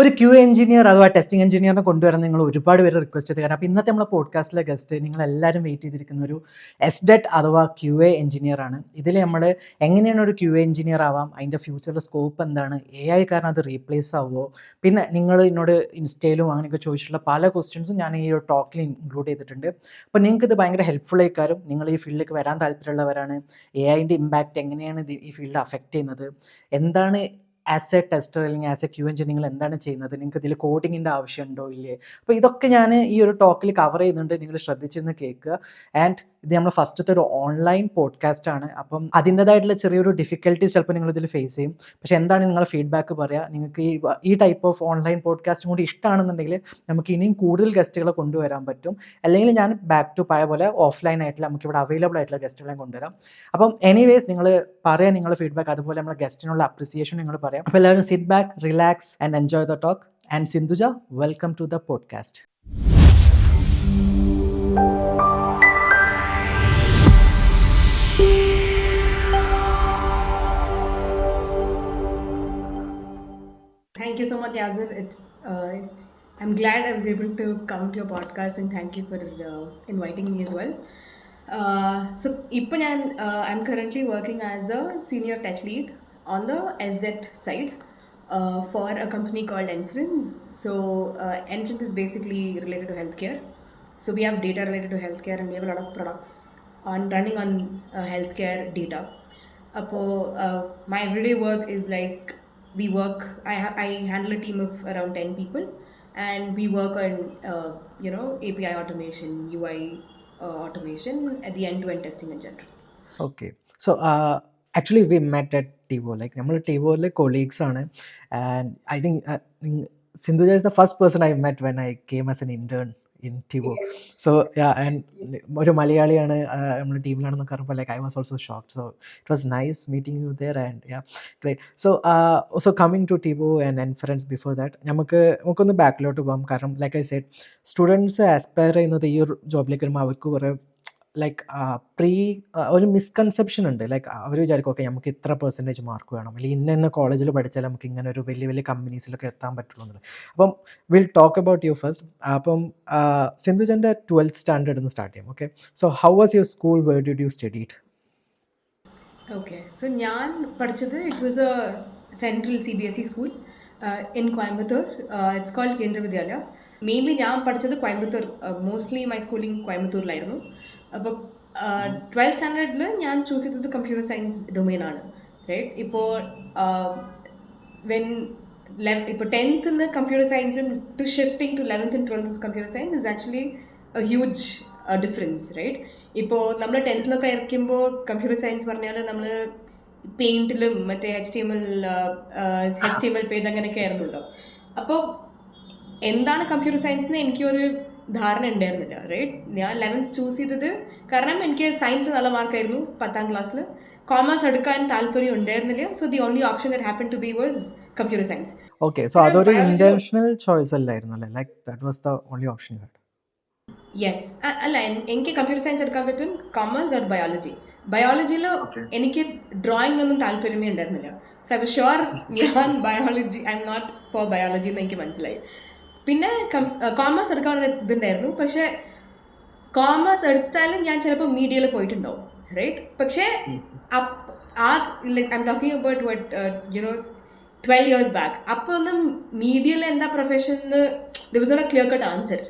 ഒരു Q engineer അഥവാ testing എഞ്ചിനീയറിനെ കൊണ്ടുവരാൻ നിങ്ങൾ ഒരുപാട് പേര് റിക്വസ്റ്റ് ചെയ്ത് കാരണം അപ്പോൾ ഇന്നത്തെ നമ്മുടെ പോഡ്കാസ്റ്റിലെ ഗസ്റ്റ് നിങ്ങളെല്ലാവരും വെയിറ്റ് ചെയ്തിരിക്കുന്ന ഒരു എസ്ഡെറ്റ് അഥവാ ക്യു എ എഞ്ചിനീയർ ആണ്. ഇതിൽ നമ്മൾ എങ്ങനെയാണ് ഒരു ക്യു എ എഞ്ചിനീയർ ആവാം, അതിൻ്റെ ഫ്യൂച്ചറിലെ സ്കോപ്പ് എന്താണ്, AI കാരണം അത് റീപ്ലേസ് ആവുമോ, പിന്നെ നിങ്ങൾ എന്നോട് ഇൻസ്റ്റയിലും അങ്ങനെയൊക്കെ ചോദിച്ചിട്ടുള്ള പല ക്വസ്റ്റ്യൻസും ഞാൻ ഈ ഒരു ടോക്കിൽ ഇൻക്ലൂഡ് ചെയ്തിട്ടുണ്ട്. അപ്പോൾ നിങ്ങൾക്ക് ഇത് ഭയങ്കര ഹെൽപ്ഫുൾ ആയിക്കാരും. നിങ്ങൾ ഈ ഫീൽഡിലേക്ക് വരാൻ താല്പര്യമുള്ളവരാണ്, AIൻ്റെ ഇമ്പാക്റ്റ് എങ്ങനെയാണ് ഇത് ഈ ഫീൽഡ് അഫക്റ്റ് ചെയ്യുന്നത്, എന്താണ് ആസ് എ ടെസ്റ്റർ അല്ലെങ്കിൽ ആസ് എ ക്യു എഞ്ചിനീയർ നിങ്ങൾ എന്താണ് ചെയ്യുന്നത്, നിങ്ങൾക്ക് ഇതിൽ കോഡിങ്ങിൻ്റെ ആവശ്യമുണ്ടോ ഇല്ലേ, അപ്പോൾ ഇതൊക്കെ ഞാൻ ഈ ഒരു ടോക്കിൽ കവർ ചെയ്യുന്നുണ്ട്. നിങ്ങൾ ശ്രദ്ധിച്ചിരുന്ന് കേൾക്കുക. ആൻഡ് ഇത് നമ്മൾ ഫസ്റ്റത്തെ ഒരു ഓൺലൈൻ പോഡ്കാസ്റ്റ് ആണ്. അപ്പം അതിൻ്റെതായിട്ടുള്ള ചെറിയൊരു ഡിഫിക്കൽട്ടീസ് ചിലപ്പോൾ നിങ്ങൾ ഇതിൽ ഫേസ് ചെയ്യും. പക്ഷേ എന്താണ് നിങ്ങളുടെ ഫീഡ്ബാക്ക് പറയുക. നിങ്ങൾക്ക് ഈ ടൈപ്പ് ഓഫ് ഓൺലൈൻ പോഡ്കാസ്റ്റും കൂടി ഇഷ്ടമാണെന്നുണ്ടെങ്കിൽ നമുക്ക് ഇനിയും കൂടുതൽ ഗസ്റ്റുകളെ കൊണ്ടുവരാൻ പറ്റും. അല്ലെങ്കിൽ ഞാൻ ബാക്ക് ടു പഴയ പോലെ ഓഫ്ലൈൻ ആയിട്ടുള്ള നമുക്കിവിടെ അവൈലബിൾ ആയിട്ടുള്ള ഗസ്റ്റുകളെ കൊണ്ടുവരാം. അപ്പം എനിവേസ് നിങ്ങൾ പറയാം നിങ്ങളുടെ ഫീഡ്ബാക്ക്, അതുപോലെ നമ്മുടെ ഗസ്റ്റിനുള്ള അപ്രിസിയേഷൻ നിങ്ങൾ പറയാം. അപ്പോൾ എല്ലാവരും sit back, relax and enjoy the talk. And Sindhuja, welcome to the podcast. Thank you so much, Yazir. I'm glad I was able to come to your podcast, and thank you for inviting me as well. So, I'm currently working as a senior tech lead on the SDET side for a company called Enference. So, Enference is basically related to healthcare. So, we have data related to healthcare, and we have a lot of products running on healthcare data. My everyday work is like I handle a team of around 10 people, and we work on API automation, UI automation, at the end-to-end testing in general. Okay, so actually we met at TiVo. Like നമ്മൾ TiVoയിലെ colleagues ആണ്. And I think Sindhuja is the first person I met when I came as an intern in TiVo. Yes. So yeah, and ഒരു മലയാളിയാണ് നമ്മുടെ ടീമിലാണെന്നൊക്കെ പറയുമ്പോൾ like I was also shocked. So it was nice meeting you there, and yeah, great. So coming to TiVo and Enference, before that നമുക്കൊന്ന് ബാക്കിലോട്ട് പോകാം. കാരണം like I said, students aspire ചെയ്യുന്നത് ഈ ഒരു ജോബിലേക്ക് വരുമ്പോൾ അവർക്ക് കുറേ ലൈക്ക് ഒരു മിസ്കൺസെപ്ഷൻ ഉണ്ട്. ലൈക്ക് അവർ വിചാരിക്കും ഓക്കെ നമുക്ക് ഇത്ര പെർസെൻറ്റേജ് മാർക്ക് വേണം, അല്ലെങ്കിൽ ഇന്ന കോളേജിൽ പഠിച്ചാൽ നമുക്ക് ഇങ്ങനെ ഒരു വലിയ വലിയ കമ്പനീസിലൊക്കെ എത്താൻ പറ്റുള്ളൂ എന്നുള്ളത്. അപ്പം will talk about you first. അപ്പം സിന്ധുജൻ്റെ 12th സ്റ്റാൻഡേർഡ് എന്ന് സ്റ്റാർട്ട് ചെയ്യാം. Okay, so how was your school, where did you study it? Okay, so ഞാൻ പഠിച്ചത് it was a central CBSE school in Coimbatore. It's called Kendra Vidyalaya. Mainly ഞാൻ പഠിച്ചത് Coimbatore, mostly my schooling കോയമ്പത്തൂരിലായിരുന്നു. അപ്പോൾ 12th സ്റ്റാൻഡേർഡിൽ ഞാൻ choose ചെയ്തത് computer science ഡൊമെയിനാണ്, right. ഇപ്പോൾ ഇപ്പോൾ 10th നിന്ന് കമ്പ്യൂട്ടർ സയൻസും to shifting to 11th and 12th computer science is actually a huge difference, right. ഇപ്പോൾ നമ്മൾ 10th ഇരിക്കുമ്പോൾ കമ്പ്യൂട്ടർ സയൻസ് പറഞ്ഞാൽ നമ്മൾ പെയിൻറ്റിലും മറ്റേ HTML പേജ് അങ്ങനെയൊക്കെ ആയിരുന്നല്ലോ. അപ്പോൾ എന്താണ് കമ്പ്യൂട്ടർ സയൻസ് എന്ന് എനിക്കൊരു ധാരണ ഉണ്ടായിരുന്നില്ല, റൈറ്റ്. ഞാൻ 11th ചൂസ് ചെയ്തത് കാരണം എനിക്ക് സയൻസ് നല്ല മാർക്കായിരുന്നു 10th ക്ലാസ്സിൽ. കോമേഴ്സ് എടുക്കാൻ താല്പര്യം ഉണ്ടായിരുന്നില്ല. So the only option that happen to be was computer science. Okay, so അതൊരു ഇന്റൻഷണൽ ചോയ്സ് അല്ലായിരുന്നു അല്ലേ? Like that was the only option you had? Yes. അല്ല, എനിക്ക് കമ്പ്യൂട്ടർ സയൻസ് എടുക്കാൻ പറ്റും, കോമേഴ്സ് ഓർ ബയോളജി. ബയോളജിയിൽ എനിക്ക് ഡ്രോയിങ്ങിനൊന്നും താല്പര്യമേ ഉണ്ടായിരുന്നില്ല. സോ ഐ വാസ് ഷുവർ ഞാൻ biology, I'm not for biology എന്ന് എനിക്ക് മനസ്സിലായി. പിന്നെ കോമേഴ്സ് എടുക്കാനുള്ള ഇതുണ്ടായിരുന്നു. പക്ഷേ കോമേഴ്സ് എടുത്താലും ഞാൻ ചിലപ്പോൾ മീഡിയയിൽ പോയിട്ടുണ്ടാവും, റൈറ്റ്. പക്ഷേ I'm talking about 12 years back. അപ്പോൾ ഒന്നും മീഡിയയിൽ എന്താ പ്രൊഫഷൻ എന്ന് there was not a clear cut answer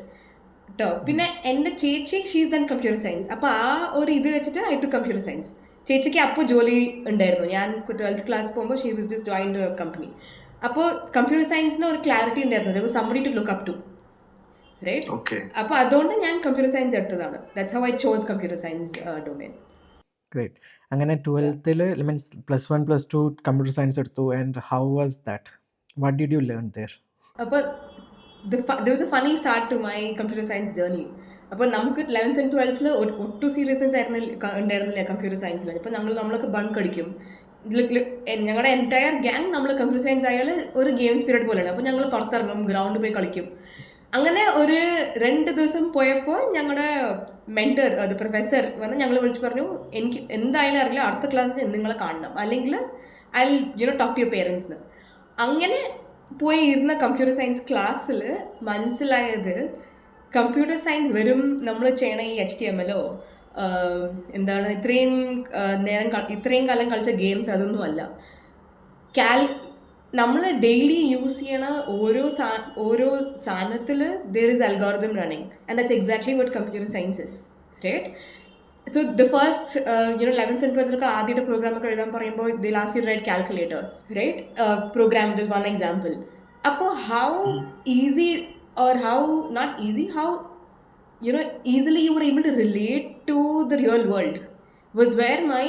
കേട്ടോ. പിന്നെ എൻ്റെ ചേച്ചി ഷീസ് ഡൺ കമ്പ്യൂട്ടർ സയൻസ്. അപ്പോൾ ആ ഒരു ഇത് വെച്ചിട്ട് ഐ ടു കമ്പ്യൂട്ടർ സയൻസ്. ചേച്ചിക്ക് അപ്പോൾ ജോലി ഉണ്ടായിരുന്നു. ഞാൻ 12th ക്ലാസ് പോകുമ്പോൾ she was just joined a company. അപ്പോൾ കമ്പ്യൂട്ടർ സയൻസിന് ഒരു ക്ലാരിറ്റി ഉണ്ടായിരുന്നു, there was somebody to look up to, right. അപ്പോൾ അതുകൊണ്ട് ഞാൻ കമ്പ്യൂട്ടർ സയൻസ് എടുത്തതാണ്. That's how I chose computer science domain. Great. അങ്ങനെ 12th മീൻസ് +1 +2 കമ്പ്യൂട്ടർ സയൻസ് എടുത്തു. And how was that? What did you learn there? അപ്പോൾ there was a funny start to my computer science journey. അപ്പോൾ നമുക്ക് 11th and 12th ഒട്ടും seriousness ഉണ്ടായിരുന്നില്ല computer സയൻസിൽ. ഇപ്പോൾ നമ്മളൊക്കെ ബങ്ക് അടിക്കും. ഞങ്ങളുടെ എൻറ്റയർ ഗ്യാങ് നമ്മൾ കമ്പ്യൂട്ടർ സയൻസ് ആയാൽ ഒരു ഗെയിംസ് പീരീഡ് പോലെയാണ്. അപ്പോൾ ഞങ്ങൾ പുറത്തിറങ്ങും, ഗ്രൗണ്ടിൽ പോയി കളിക്കും. അങ്ങനെ ഒരു 2 ദിവസം പോയപ്പോൾ ഞങ്ങളുടെ മെൻറ്റർ, അത് പ്രൊഫസർ വന്ന് ഞങ്ങൾ വിളിച്ച് പറഞ്ഞു, എനിക്ക് എന്തായാലും അറിയില്ല, അടുത്ത ക്ലാസ്സിൽ നിങ്ങളെ കാണണം, അല്ലെങ്കിൽ I talk to your parents എന്ന്. അങ്ങനെ പോയി ഇരുന്ന കമ്പ്യൂട്ടർ സയൻസ് ക്ലാസ്സിൽ മനസ്സിലായത് കമ്പ്യൂട്ടർ സയൻസ് വെറും നമ്മൾ ചെയ്യണ ഈ HTML-ഓ എന്താണ് ഇത്രയും ഇത്രയും കാലം കളിച്ച ഗെയിംസ് അതൊന്നും അല്ല. നമ്മൾ ഡെയിലി യൂസ് ചെയ്യണ ഓരോ സാധനത്തിൽ there is algorithm running, and that's exactly what computer science is, right? So the first 11th and 12th ഒക്കെ ആദ്യത്തെ പ്രോഗ്രാം ഒക്കെ എഴുതാൻ പറയുമ്പോൾ they'll ask you to write calculator, right? Program this one example. അപ്പോൾ how easy, or how not easy, how easily you were able to relate to the real world was where my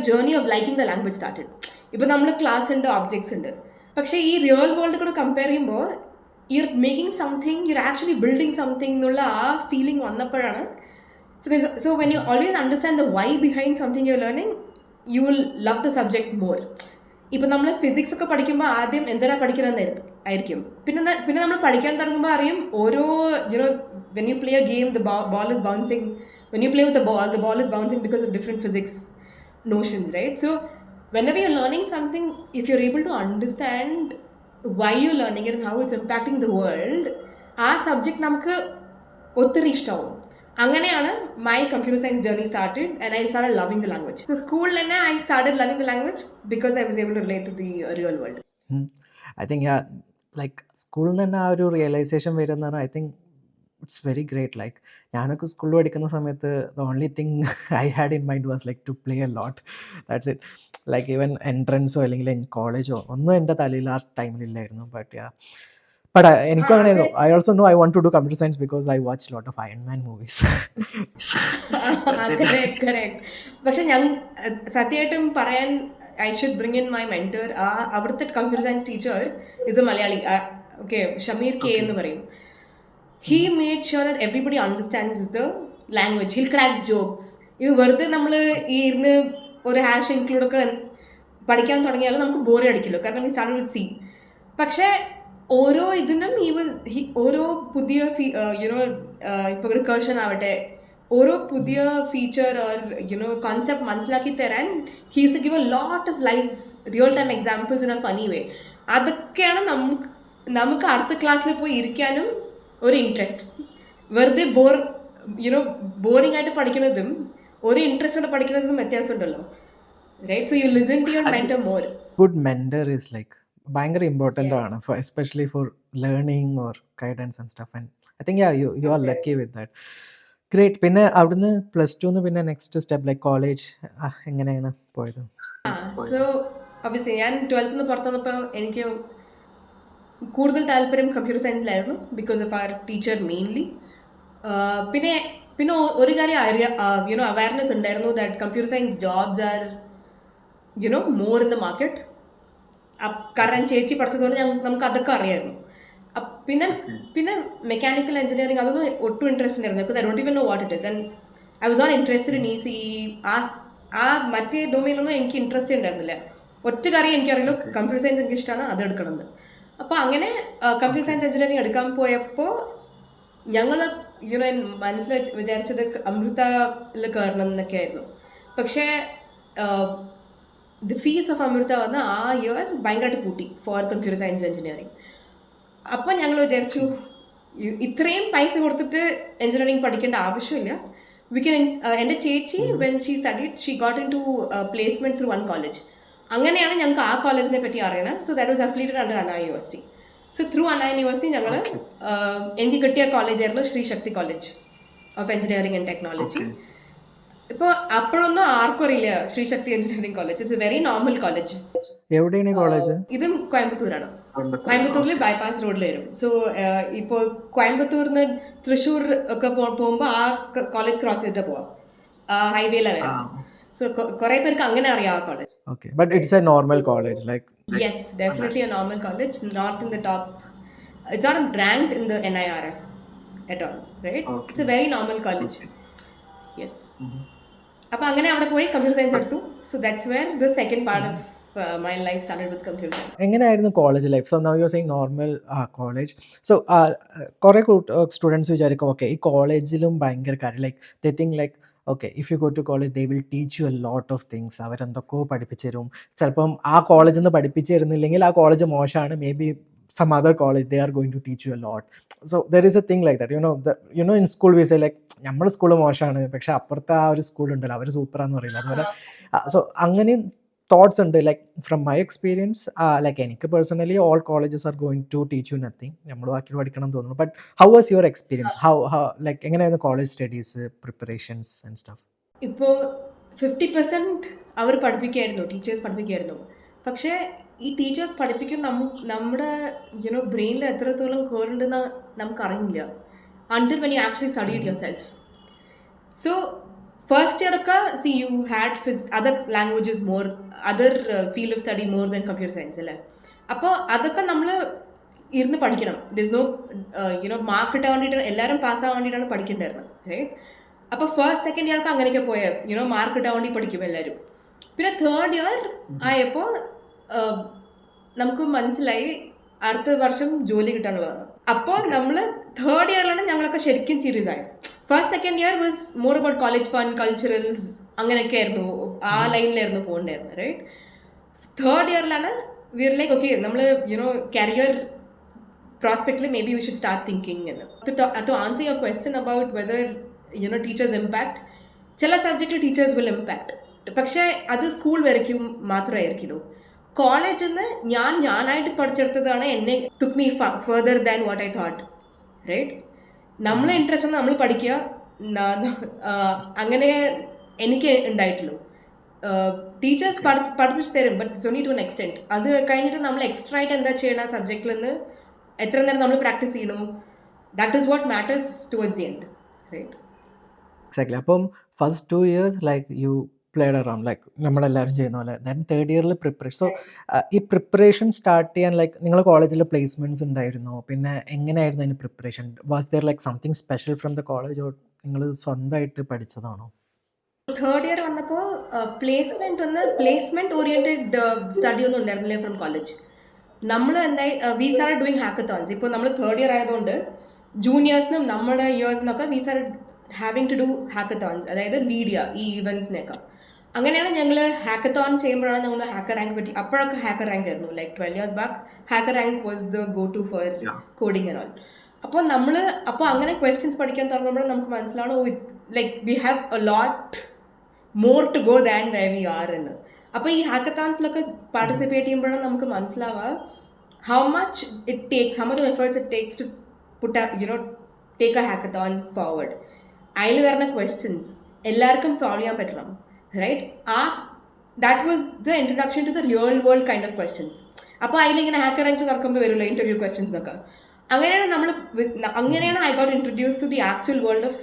journey of liking the language started. ഇപ്പോൾ നമ്മൾ class ഉണ്ട്, objects ഉണ്ട്, പക്ഷേ ഈ real world കൂടെ compare ചെയ്യുമ്പോൾ your making something, your actually building something എന്നുള്ള ആ ഫീലിംഗ് വന്നപ്പോഴാണ്. So when you always understand the why behind something you're learning, you will love the subject more. ഇപ്പം നമ്മൾ ഫിസിക്സ് ഒക്കെ പഠിക്കുമ്പോൾ ആദ്യം എന്തിനാ പഠിക്കണമെന്ന് ആയിരിക്കും. പിന്നെ നമ്മൾ പഠിക്കാൻ തുടങ്ങുമ്പോൾ അറിയും ഓരോ when you play a game, the ball is bouncing. When you play with the ball is bouncing because of different physics notions, right? So whenever you're learning something, if you're able to understand why you're learning it and how it's impacting the world, ആ subject നമുക്ക് ഒത്തിരി ഇഷ്ടമാവും. അങ്ങനെയാണ് my computer science journey started, and I started loving the language. So സ്കൂളിൽ തന്നെ I started loving the language because I was able to relate to the real world. I think like സ്കൂളിൽ നിന്ന് തന്നെ ആ ഒരു റിയലൈസേഷൻ വരുന്നതാണ്. I think it's very great. Like ഞാനൊക്കെ സ്കൂളിൽ പഠിക്കുന്ന സമയത്ത് the only thing I had in mind was like to play a lot, that's it. Like even എൻട്രൻസോ അല്ലെങ്കിൽ കോളേജോ ഒന്നും എൻ്റെ തലയിൽ ആ ടൈമിലില്ലായിരുന്നു. ബട്ട് എനിക്കും അങ്ങനെയായിരുന്നു. I also know I want to do computer science because I watch lot of Iron Man movies. Correct. പക്ഷെ ഞാൻ സത്യമായിട്ടും പറയാൻ, I should bring in my mentor. അവിടുത്തെ computer science teacher is a Malayali. Okay, Shameer K എന്ന് പറയും. He made sure that everybody understands the language. He'll crack jokes. ഇത് വെറുതെ നമ്മൾ ഈ ഇരുന്ന് ഒരു ഹാഷ് ഇൻക്ലൂഡൊക്കെ പഠിക്കാൻ തുടങ്ങിയാലും നമുക്ക് ബോറി അടിക്കില്ലോ, കാരണം ഈ സ്റ്റാർട്ടഡ് വിത്ത് C. പക്ഷേ ഓരോ ഇതിനും ഓരോ പുതിയ ഇപ്പോൾ റിക്കർഷൻ ആവട്ടെ, ഓരോ പുതിയ ഫീച്ചർ ഓർ കോൺസെപ്റ്റ് മനസ്സിലാക്കി തരാൻ he use to give a lot of life real time examples in a funny way. അതൊക്കെയാണ് നമുക്ക് അടുത്ത ക്ലാസ്സിൽ പോയി ഇരിക്കാനും ഒരു ഇൻട്രസ്റ്റ്. വെറുതെ ബോറിംഗ് ആയിട്ട് പഠിക്കുന്നതും ഒരു ഇൻട്രസ്റ്റോടെ പഠിക്കുന്നതും വ്യത്യാസമുണ്ടല്ലോ, right? So you listen to your mentor more. Good mentor is like ഭയങ്കര ഇമ്പോർട്ടൻ്റ് ആണ്, especially for learning or guidance and stuff. And I think you are lucky with that. Great. പിന്നെ അവിടുന്ന് +2 പിന്നെ നെക്സ്റ്റ് സ്റ്റെപ്പ് ലൈക്ക് കോളേജ് എങ്ങനെയാണ് പോയത്? So obviously ഞാൻ 12th പുറത്തു വന്നപ്പോൾ എനിക്ക് കൂടുതൽ താല്പര്യം കമ്പ്യൂട്ടർ സയൻസിലായിരുന്നു because of our teacher mainly. പിന്നെ ഒരു കാര്യം അവയർനെസ് ഉണ്ടായിരുന്നു that computer science jobs are more in the market. കാരണം ചേച്ചി പഠിച്ചതുകൊണ്ട് നമുക്ക് അതൊക്കെ അറിയായിരുന്നു. പിന്നെ മെക്കാനിക്കൽ എഞ്ചിനീയറിംഗ് അതൊന്നും ഒട്ടും ഇൻട്രസ്റ്റ് ഉണ്ടായിരുന്നു because I don't even know what it is, and I was not interested in ECE. ആ മറ്റേ ഡൊമൈനൊന്നും എനിക്ക് ഇൻട്രസ്റ്റ് ഉണ്ടായിരുന്നില്ല. ഒറ്റ കാര്യം എനിക്കറിയുള്ളൂ, കമ്പ്യൂട്ടർ സയൻസ് എനിക്ക് ഇഷ്ടമാണ്, അത് എടുക്കണമെന്ന്. അപ്പോൾ അങ്ങനെ കമ്പ്യൂട്ടർ സയൻസ് എഞ്ചിനീയറിംഗ് എടുക്കാൻ പോയപ്പോൾ ഞങ്ങൾ മനസ്സിൽ വിചാരിച്ചത് അമൃതയിൽ കയറണം എന്നൊക്കെ ആയിരുന്നു. പക്ഷേ ദി ഫീസ് ഓഫ് അമൃത വന്ന് ആ ഇയർ ഭയങ്കരമായിട്ട് കൂട്ടി ഫോർ കമ്പ്യൂട്ടർ സയൻസ് എഞ്ചിനീയറിംഗ്. അപ്പോൾ ഞങ്ങൾ വിചാരിച്ചു ഇത്രയും പൈസ കൊടുത്തിട്ട് എഞ്ചിനീയറിംഗ് പഠിക്കേണ്ട ആവശ്യമില്ല. എൻ്റെ ചേച്ചി when she studied she got in to placement through one college. അങ്ങനെയാണ് ഞങ്ങൾക്ക് ആ കോളേജിനെ പറ്റി അറിയണം. So that was affiliated under Anna university. So through Anna university ഞങ്ങൾ എനിക്ക് കിട്ടിയ കോളേജായിരുന്നു Shri Shakti college of engineering and technology. ഇപ്പോൾ അപ്പോഴൊന്നും ആർക്കും അറിയില്ല Shri Shakti engineering college. It's a very normal college. എവിടെയാണ് കോളേജ്? ഇതും കോയമ്പത്തൂരാണ്. കോയമ്പത്തൂരിൽ ബൈപ്പാസ് റോഡിൽ വരും. സോ ഇപ്പോൾ കോയമ്പത്തൂരിൽ നിന്ന് തൃശ്ശൂർ ഒക്കെ പോകുമ്പോൾ ആ കോളേജ് ക്രോസ് ചെയ്തിട്ട് പോവാം, ഹൈവേയിലാണ് വരാം. സോ കുറേ പേർക്ക് അങ്ങനെ അറിയാം ആ college. Okay, but it's a normal college, like. Yes, definitely a normal college, not in the top. It's not ranked in the NIRF at all, right? Okay. It's a very normal college. Yes. അപ്പോൾ അങ്ങനെ അവിടെ പോയി computer science എടുത്തു. So that's where the second part of my life started with computer science. എങ്ങനെയായിരുന്നു college life? So now you are saying normal college. So കുറേ students വിചാരിക്കും okay ഈ കോളേജിലും ഭയങ്കര കാര്യം, like they think like okay if you go to college they will teach you a lot of things. അവരെന്തൊക്കെയോ പഠിപ്പിച്ചു തരും. ചിലപ്പം ആ കോളേജിൽ നിന്ന് പഠിപ്പിച്ചു തരുന്നില്ലെങ്കിൽ ആ കോളേജ് മോശമാണ്. May be some other college they are going to teach you a lot. So there is a thing like that, in school we say like നമ്മുടെ സ്കൂൾ മോശമാണ്, പക്ഷെ അപ്പുറത്തെ ആ ഒരു സ്കൂൾ ഉണ്ടല്ലോ അവർ സൂപ്പറാന്ന് പറയില്ല. അതുപോലെ സോ അങ്ങനെ തോട്ട്സ് ഉണ്ട്. Like from my experience like എനിക്ക് personally all colleges are going to teach you nothing. നമ്മൾ ബാക്കി പഠിക്കണം എന്ന് തോന്നുന്നു. But how was your experience? How like എങ്ങനെയായിരുന്നു college studies, preparations and stuff? ഇപ്പോൾ 50% അവർ പഠിപ്പിക്കുകയായിരുന്നു, ടീച്ചേഴ്സ് പഠിപ്പിക്കുകയായിരുന്നു. പക്ഷേ ഈ ടീച്ചേഴ്സ് പഠിപ്പിക്കും നമ്മുടെ ബ്രെയിനിൽ എത്രത്തോളം കയറുണ്ടെന്ന് നമുക്കറിയില്ല until when you actually studied yourself. So first year ഒക്കെ you had other languages more, other field of study more than computer science അല്ലേ. അപ്പോൾ അതൊക്കെ നമ്മൾ ഇരുന്ന് പഠിക്കണം. ദിസ് നോ മാർക്ക് കിട്ടാൻ വേണ്ടിയിട്ടാണ്, എല്ലാവരും പാസ്സാകാൻ വേണ്ടിയിട്ടാണ് പഠിക്കേണ്ടായിരുന്നത്, റൈറ്റ്? അപ്പോൾ ഫസ്റ്റ് സെക്കൻഡ് ഇയർക്ക് അങ്ങനെയൊക്കെ പോയാൽ മാർക്ക് കിട്ടാൻ വേണ്ടി പഠിക്കും എല്ലാവരും. പിന്നെ തേർഡ് ഇയർ ആയപ്പോൾ നമുക്ക് മനസ്സിലായി അടുത്ത വർഷം ജോലി കിട്ടാനുള്ളതാണ്. അപ്പോൾ നമ്മൾ തേർഡ് ഇയറിലാണ് ഞങ്ങളൊക്കെ ശരിക്കും സീരിയസ് ആയി. First second year was more about college fun, culturals, അങ്ങനെയൊക്കെ ആയിരുന്നു, ആ ലൈനിലായിരുന്നു പോകണ്ടായിരുന്നത്, റൈറ്റ്? തേർഡ് ഇയറിലാണ് വി ആർ ലൈക്ക് ഓക്കെ നമ്മൾ കരിയർ പ്രോസ്പെക്റ്റിൽ may be we should start thinking എന്ന്. To answer your question about whether teachers impact, ചില സബ്ജക്റ്റിൽ ടീച്ചേഴ്സ് വിൽ ഇമ്പാക്ട്, പക്ഷേ അത് സ്കൂൾ വരയ്ക്കും മാത്രമായിരിക്കുമല്ലോ. കോളേജിൽ നിന്ന് ഞാനായിട്ട് പഠിച്ചെടുത്തതാണ് എന്നെ took me further than what I thought, right? നമ്മളെ ഇൻട്രസ്റ്റ് ഒന്ന് നമ്മൾ പഠിക്കുക, അങ്ങനെ എനിക്ക് ഉണ്ടായിട്ടുള്ളൂ. ടീച്ചേഴ്സ് പഠിപ്പിച്ച് തരും, but it's only to an extent. അത് കഴിഞ്ഞിട്ട് നമ്മൾ എക്സ്ട്രാ ആയിട്ട് എന്താ ചെയ്യണം സബ്ജക്റ്റിൽ നിന്ന്, എത്ര നേരം നമ്മൾ പ്രാക്ടീസ് ചെയ്യണു, that is what matters towards the end, right? Exactly. അപ്പം first 2 years like you played around like നമ്മളെല്ലാവരും ചെയ്യുന്ന പോലെ. ദെൻ തേർഡ് ഇയറിൽ പ്രിപ്പറേഷൻ. സോ ഈ പ്രിപ്പറേഷൻ സ്റ്റാർട്ട് ചെയ്യാൻ ലൈക്ക് നിങ്ങൾ കോളേജിൽ പ്ലേസ്മെൻറ്റ്സ് ഉണ്ടായിരുന്നു, പിന്നെ എങ്ങനെയായിരുന്നു അതിന് പ്രിപ്പറേഷൻ? Was there like something special from the college, or നിങ്ങൾ സ്വന്തമായിട്ട് പഠിച്ചതാണോ? തേർഡ് ഇയർ വന്നപ്പോൾ പ്ലേസ്മെന്റ് ഓറിയന്റഡ് സ്റ്റഡി ഒന്നും ഉണ്ടായിരുന്നില്ല ഫ്രം കോളേജ്. നമ്മൾ എന്തായി വി സ്റ്റാർട്ടഡ് ഡൂയിങ് ഹാക്കത്തോൺസ്. ഇപ്പോൾ നമ്മൾ തേർഡ് ഇയർ ആയതുകൊണ്ട് ജൂനിയേഴ്സിനും നമ്മുടെ ഇയേഴ്സിനൊക്കെ we started having to do hackathons, അതായത് ലീഡ് ചെയ്യുക ഈ ഈവൻസിനൊക്കെ. അങ്ങനെയാണ് ഞങ്ങൾ ഹാക്കത്തോൺ ചെയ്യുമ്പോഴാണ് ഞങ്ങൾ ഹാക്കർ റാങ്ക് പറ്റി. അപ്പോഴൊക്കെ ഹാക്കർ റാങ്ക് ആയിരുന്നു, like 12 years back HackerRank was the go to for coding and all. അപ്പോൾ അങ്ങനെ ക്വസ്റ്റ്യൻസ് പഠിക്കാൻ തുടങ്ങുമ്പോൾ നമുക്ക് മനസ്സിലാവണം, like we have a lot more to go than where we are എന്ന്. അപ്പോൾ ഈ ഹാക്കത്തോൺസിലൊക്കെ പാർട്ടിസിപ്പേറ്റ് ചെയ്യുമ്പോഴാണ് നമുക്ക് മനസ്സിലാവുക how much efforts it takes to take a hackathon forward. അതിൽ വരുന്ന ക്വസ്റ്റ്യൻസ് എല്ലാവർക്കും സോൾവ് ചെയ്യാൻ പറ്റണം, right? That was the introduction to the real world kind of questions. അപ്പോൾ അതിലിങ്ങനെ ഹാക്കർ റാങ്ക് തുറക്കുമ്പോൾ വരുമല്ലോ ഇൻ്റർവ്യൂ ക്വസ്റ്റ്യൻസ് ഒക്കെ. അങ്ങനെയാണ് I got introduce to the actual world of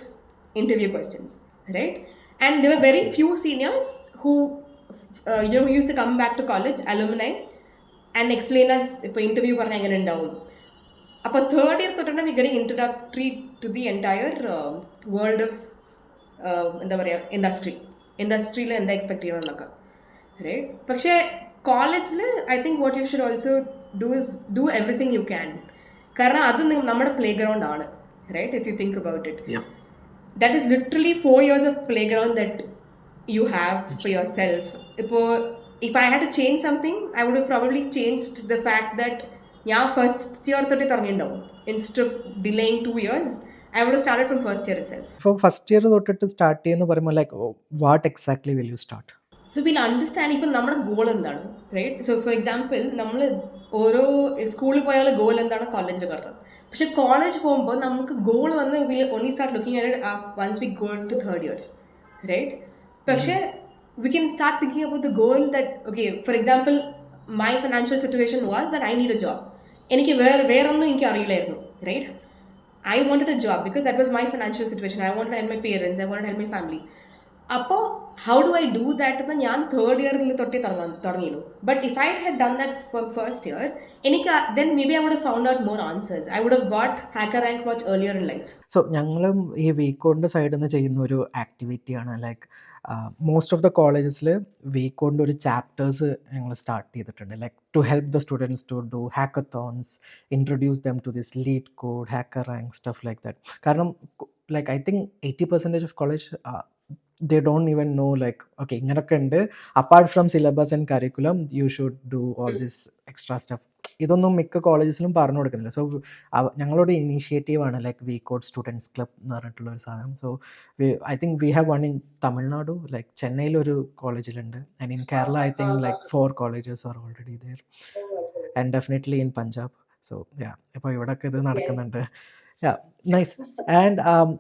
interview questions, right? And there were very few seniors who used to come back to college, alumni, and explain us ഇപ്പോൾ interview പറഞ്ഞാൽ എങ്ങനെ ഉണ്ടാവും. അപ്പോൾ third year തൊട്ടാണ് we getting introductory to the entire world of എന്താ പറയുക ഇൻഡസ്ട്രിയിൽ എന്താ എക്സ്പെക്ട് ചെയ്യണം എന്നൊക്കെ, റൈറ്റ്? പക്ഷേ കോളേജിൽ I think what you should also do everything you can. കാരണം അത് നമ്മുടെ പ്ലേ ഗ്രൗണ്ട് ആണ്, right? If you think about it, that is literally 4 years of playground that you have for yourself. If I had to change something, I would have probably changed the fact that first year തൊട്ടേ തുടങ്ങിയിട്ടുണ്ടാവും. Instead of delaying 2 years, I would have started from first year itself. ഇപ്പോൾ first year തൊട്ടിട്ട് start ചെയ്യുന്ന പറയുമ്പോൾ like what exactly will you start? So will understand ഇപ്പം നമ്മുടെ goal എന്താണ്, right? So for example നമ്മൾ ഓരോ സ്കൂളിൽ പോയാൽ ഗോൾ എന്താണ്, കോളേജിൽ കയറണം. പക്ഷെ കോളേജ് പോകുമ്പോൾ നമുക്ക് ഗോൾ വന്ന് will only start looking at once we go to third year, right? പക്ഷേ we can start thinking about the goal that okay for example my financial situation was that I need a job. എനിക്ക് വേറൊന്നും എനിക്ക് അറിയില്ലായിരുന്നു, right? I wanted a job because that was my financial situation. I wanted to help my parents. I wanted to help my family. അപ്പോൾ how do I do that എന്ന് ഞാൻ third ഇയറിൽ തൊട്ടേ തുടങ്ങിയിരുന്നു. But if I had done that from first year, എനിക്ക് then may be I would have found out more answers. I would have got HackerRank much earlier in life. So ഞങ്ങളും ഈ വീക്കോണിൻ്റെ സൈഡിൽ നിന്ന് ചെയ്യുന്ന ഒരു ആക്ടിവിറ്റിയാണ് ലൈക്ക് മോസ്റ്റ് ഓഫ് ദ കോളേജസിൽ വീക്കോണിൻ്റെ ഒരു ചാപ്റ്റേഴ്സ് ഞങ്ങൾ സ്റ്റാർട്ട് ചെയ്തിട്ടുണ്ട്, like to help the students to do hackathons, introduce them to this LeetCode, HackerRank, stuff like that. കാരണം like I think 80% of college they don't even know like okay ഇങ്ങനൊക്കെ ഉണ്ട്, apart from syllabus and curriculum you should do all this extra stuff. ഇതൊന്നും മിക്ക കോളേജസിലും പറഞ്ഞു കൊടുക്കുന്നില്ല. So ഞങ്ങളുടെ ഇനീഷ്യേറ്റീവാണ് like we code students club എന്ന് പറഞ്ഞിട്ടുള്ള ഒരു സാധനം. So I think we have one in Tamil Nadu, like ചെന്നൈയിലൊരു കോളേജിലുണ്ട്, and in Kerala I think like 4 colleges are already there, and definitely in Punjab. So yeah, ഇപ്പോൾ ഇവിടെയൊക്കെ ഇത് നടക്കുന്നുണ്ട്. Yeah, nice. And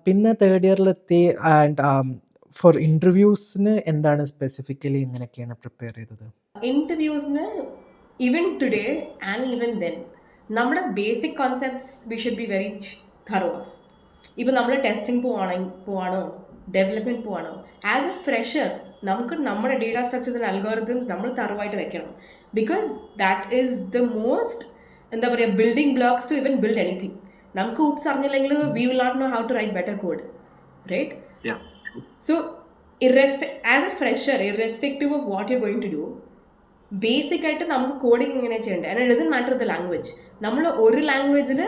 പിന്നെ തേർഡ് ഇയറിലെത്തി, ആൻഡ് ഫോർ ഇൻ്റർവ്യൂസിന് എന്താണ് സ്പെസിഫിക്കലി എങ്ങനെയൊക്കെയാണ് പ്രിപ്പയർ ചെയ്തത്? ഇൻ്റർവ്യൂസിന് even today and even then നമ്മുടെ basic concepts we should be very thorough of. ഇപ്പം നമ്മൾ ടെസ്റ്റിംഗ് പോവാണോ ഡെവലപ്മെൻറ്റ് പോവാണോ, ആസ് എ ഫ്രഷർ നമുക്ക് നമ്മുടെ ഡേറ്റ സ്ട്രക്ചേഴ്സ് ആൻഡ് അൽഗോറിതംസ് നമ്മൾ തറവായിട്ട് വെക്കണം. Because that is the most എന്താ പറയുക building blocks to even build anything. നമുക്ക് ഊപ്സ് അറിഞ്ഞില്ലെങ്കിൽ we will not know how to write better code, right? So, as a fresher, irrespective of what you're going to do, basic ആയിട്ട് നമുക്ക് coding എങ്ങനെ ചെയ്യേണ്ടത്, and it doesn't matter the language. നമ്മൾ ഒരു ലാംഗ്വേജിൽ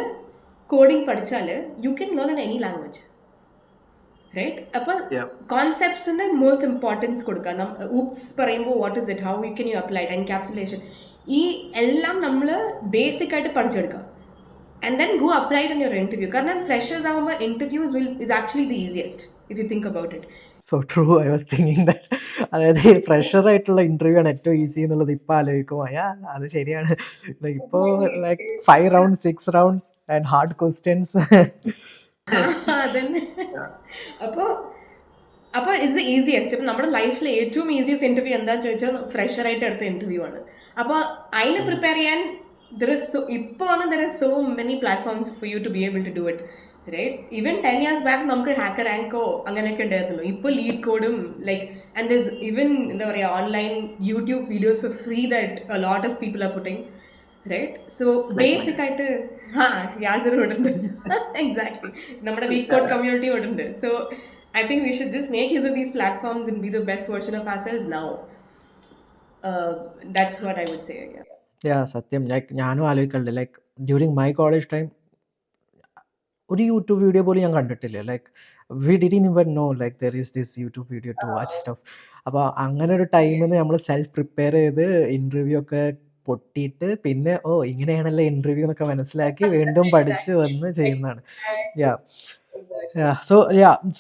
coding പഠിച്ചാൽ you can learn in any language, right? അപ്പം കോൺസെപ്റ്റ്സിന് മോസ്റ്റ് ഇമ്പോർട്ടൻസ് കൊടുക്കുക. ഊപ്സ് പറയുമ്പോൾ what is it, how you can you apply it, encapsulation, ഈ എല്ലാം നമ്മൾ ബേസിക് ആയിട്ട് പഠിച്ചെടുക്കുക. And then go apply it in your interview. കാരണം ഫ്രഷേഴ്സ് ആകുമ്പോൾ interviews is actually the easiest if you think about it. So true, I was thinking that. അതായത് fresher ആയിട്ടുള്ള interview ആണ് ഏറ്റവും ഈസി എന്നുള്ളത് ഇപ്പോൾ ആലോചിക്കുമ്പോൾ അത് ശരിയാണ്. ഇപ്പോൾ like 5 rounds 6 rounds and hard questions. അതന്നെ. അപ്പോൾ ഇറ്റ്സ് ദ ഈസിയസ്റ്റ്. ഇപ്പം നമ്മുടെ ലൈഫിലെ ഏറ്റവും ഈസിയസ്റ്റ് ഇൻ്റർവ്യൂ എന്താണെന്ന് ചോദിച്ചാൽ ഫ്രഷറായിട്ട് എടുത്ത ഇൻ്റർവ്യൂ ആണ്. അപ്പോൾ അതിന് പ്രിപ്പയർ ചെയ്യാൻ ഇപ്പോൾ there are so many platforms for you to be able to do it, right? Even 10 years back നമുക്ക് ഹാക്കർ റാങ്കോ അങ്ങനെയൊക്കെ ഉണ്ടായിരുന്നല്ലോ. ഇപ്പോൾ ലീഡ് കോഡും ലൈക്ക് ആൻഡ് there's even എന്താ പറയുക online YouTube videos for free that a lot of people are putting, right? So basic ആയിട്ട് യാസർ ഓടുണ്ട്. Exactly, നമ്മുടെ വീക്ക് കോഡ് കമ്മ്യൂണിറ്റി ഓടുണ്ട്. So I think we should just make use of these platforms and be the best version of ourselves now. That's what I would say. സത്യം. Like ഞാനും ആലോചിക്കലുണ്ട്, like during my college time ഒരു YouTube video പോലും ഞാൻ കണ്ടിട്ടില്ല. Like we didn't even know like there is this YouTube video to watch stuff. അപ്പോൾ അങ്ങനെ ഒരു ടൈമിൽ നിന്ന് നമ്മൾ സെൽഫ് പ്രിപ്പയർ ചെയ്ത് ഇൻ്റർവ്യൂ ഒക്കെ പൊട്ടിയിട്ട് പിന്നെ ഇങ്ങനെയാണല്ലോ ഇൻ്റർവ്യൂ എന്നൊക്കെ മനസ്സിലാക്കി വീണ്ടും പഠിച്ച് വന്ന് ചെയ്യുന്നതാണ്.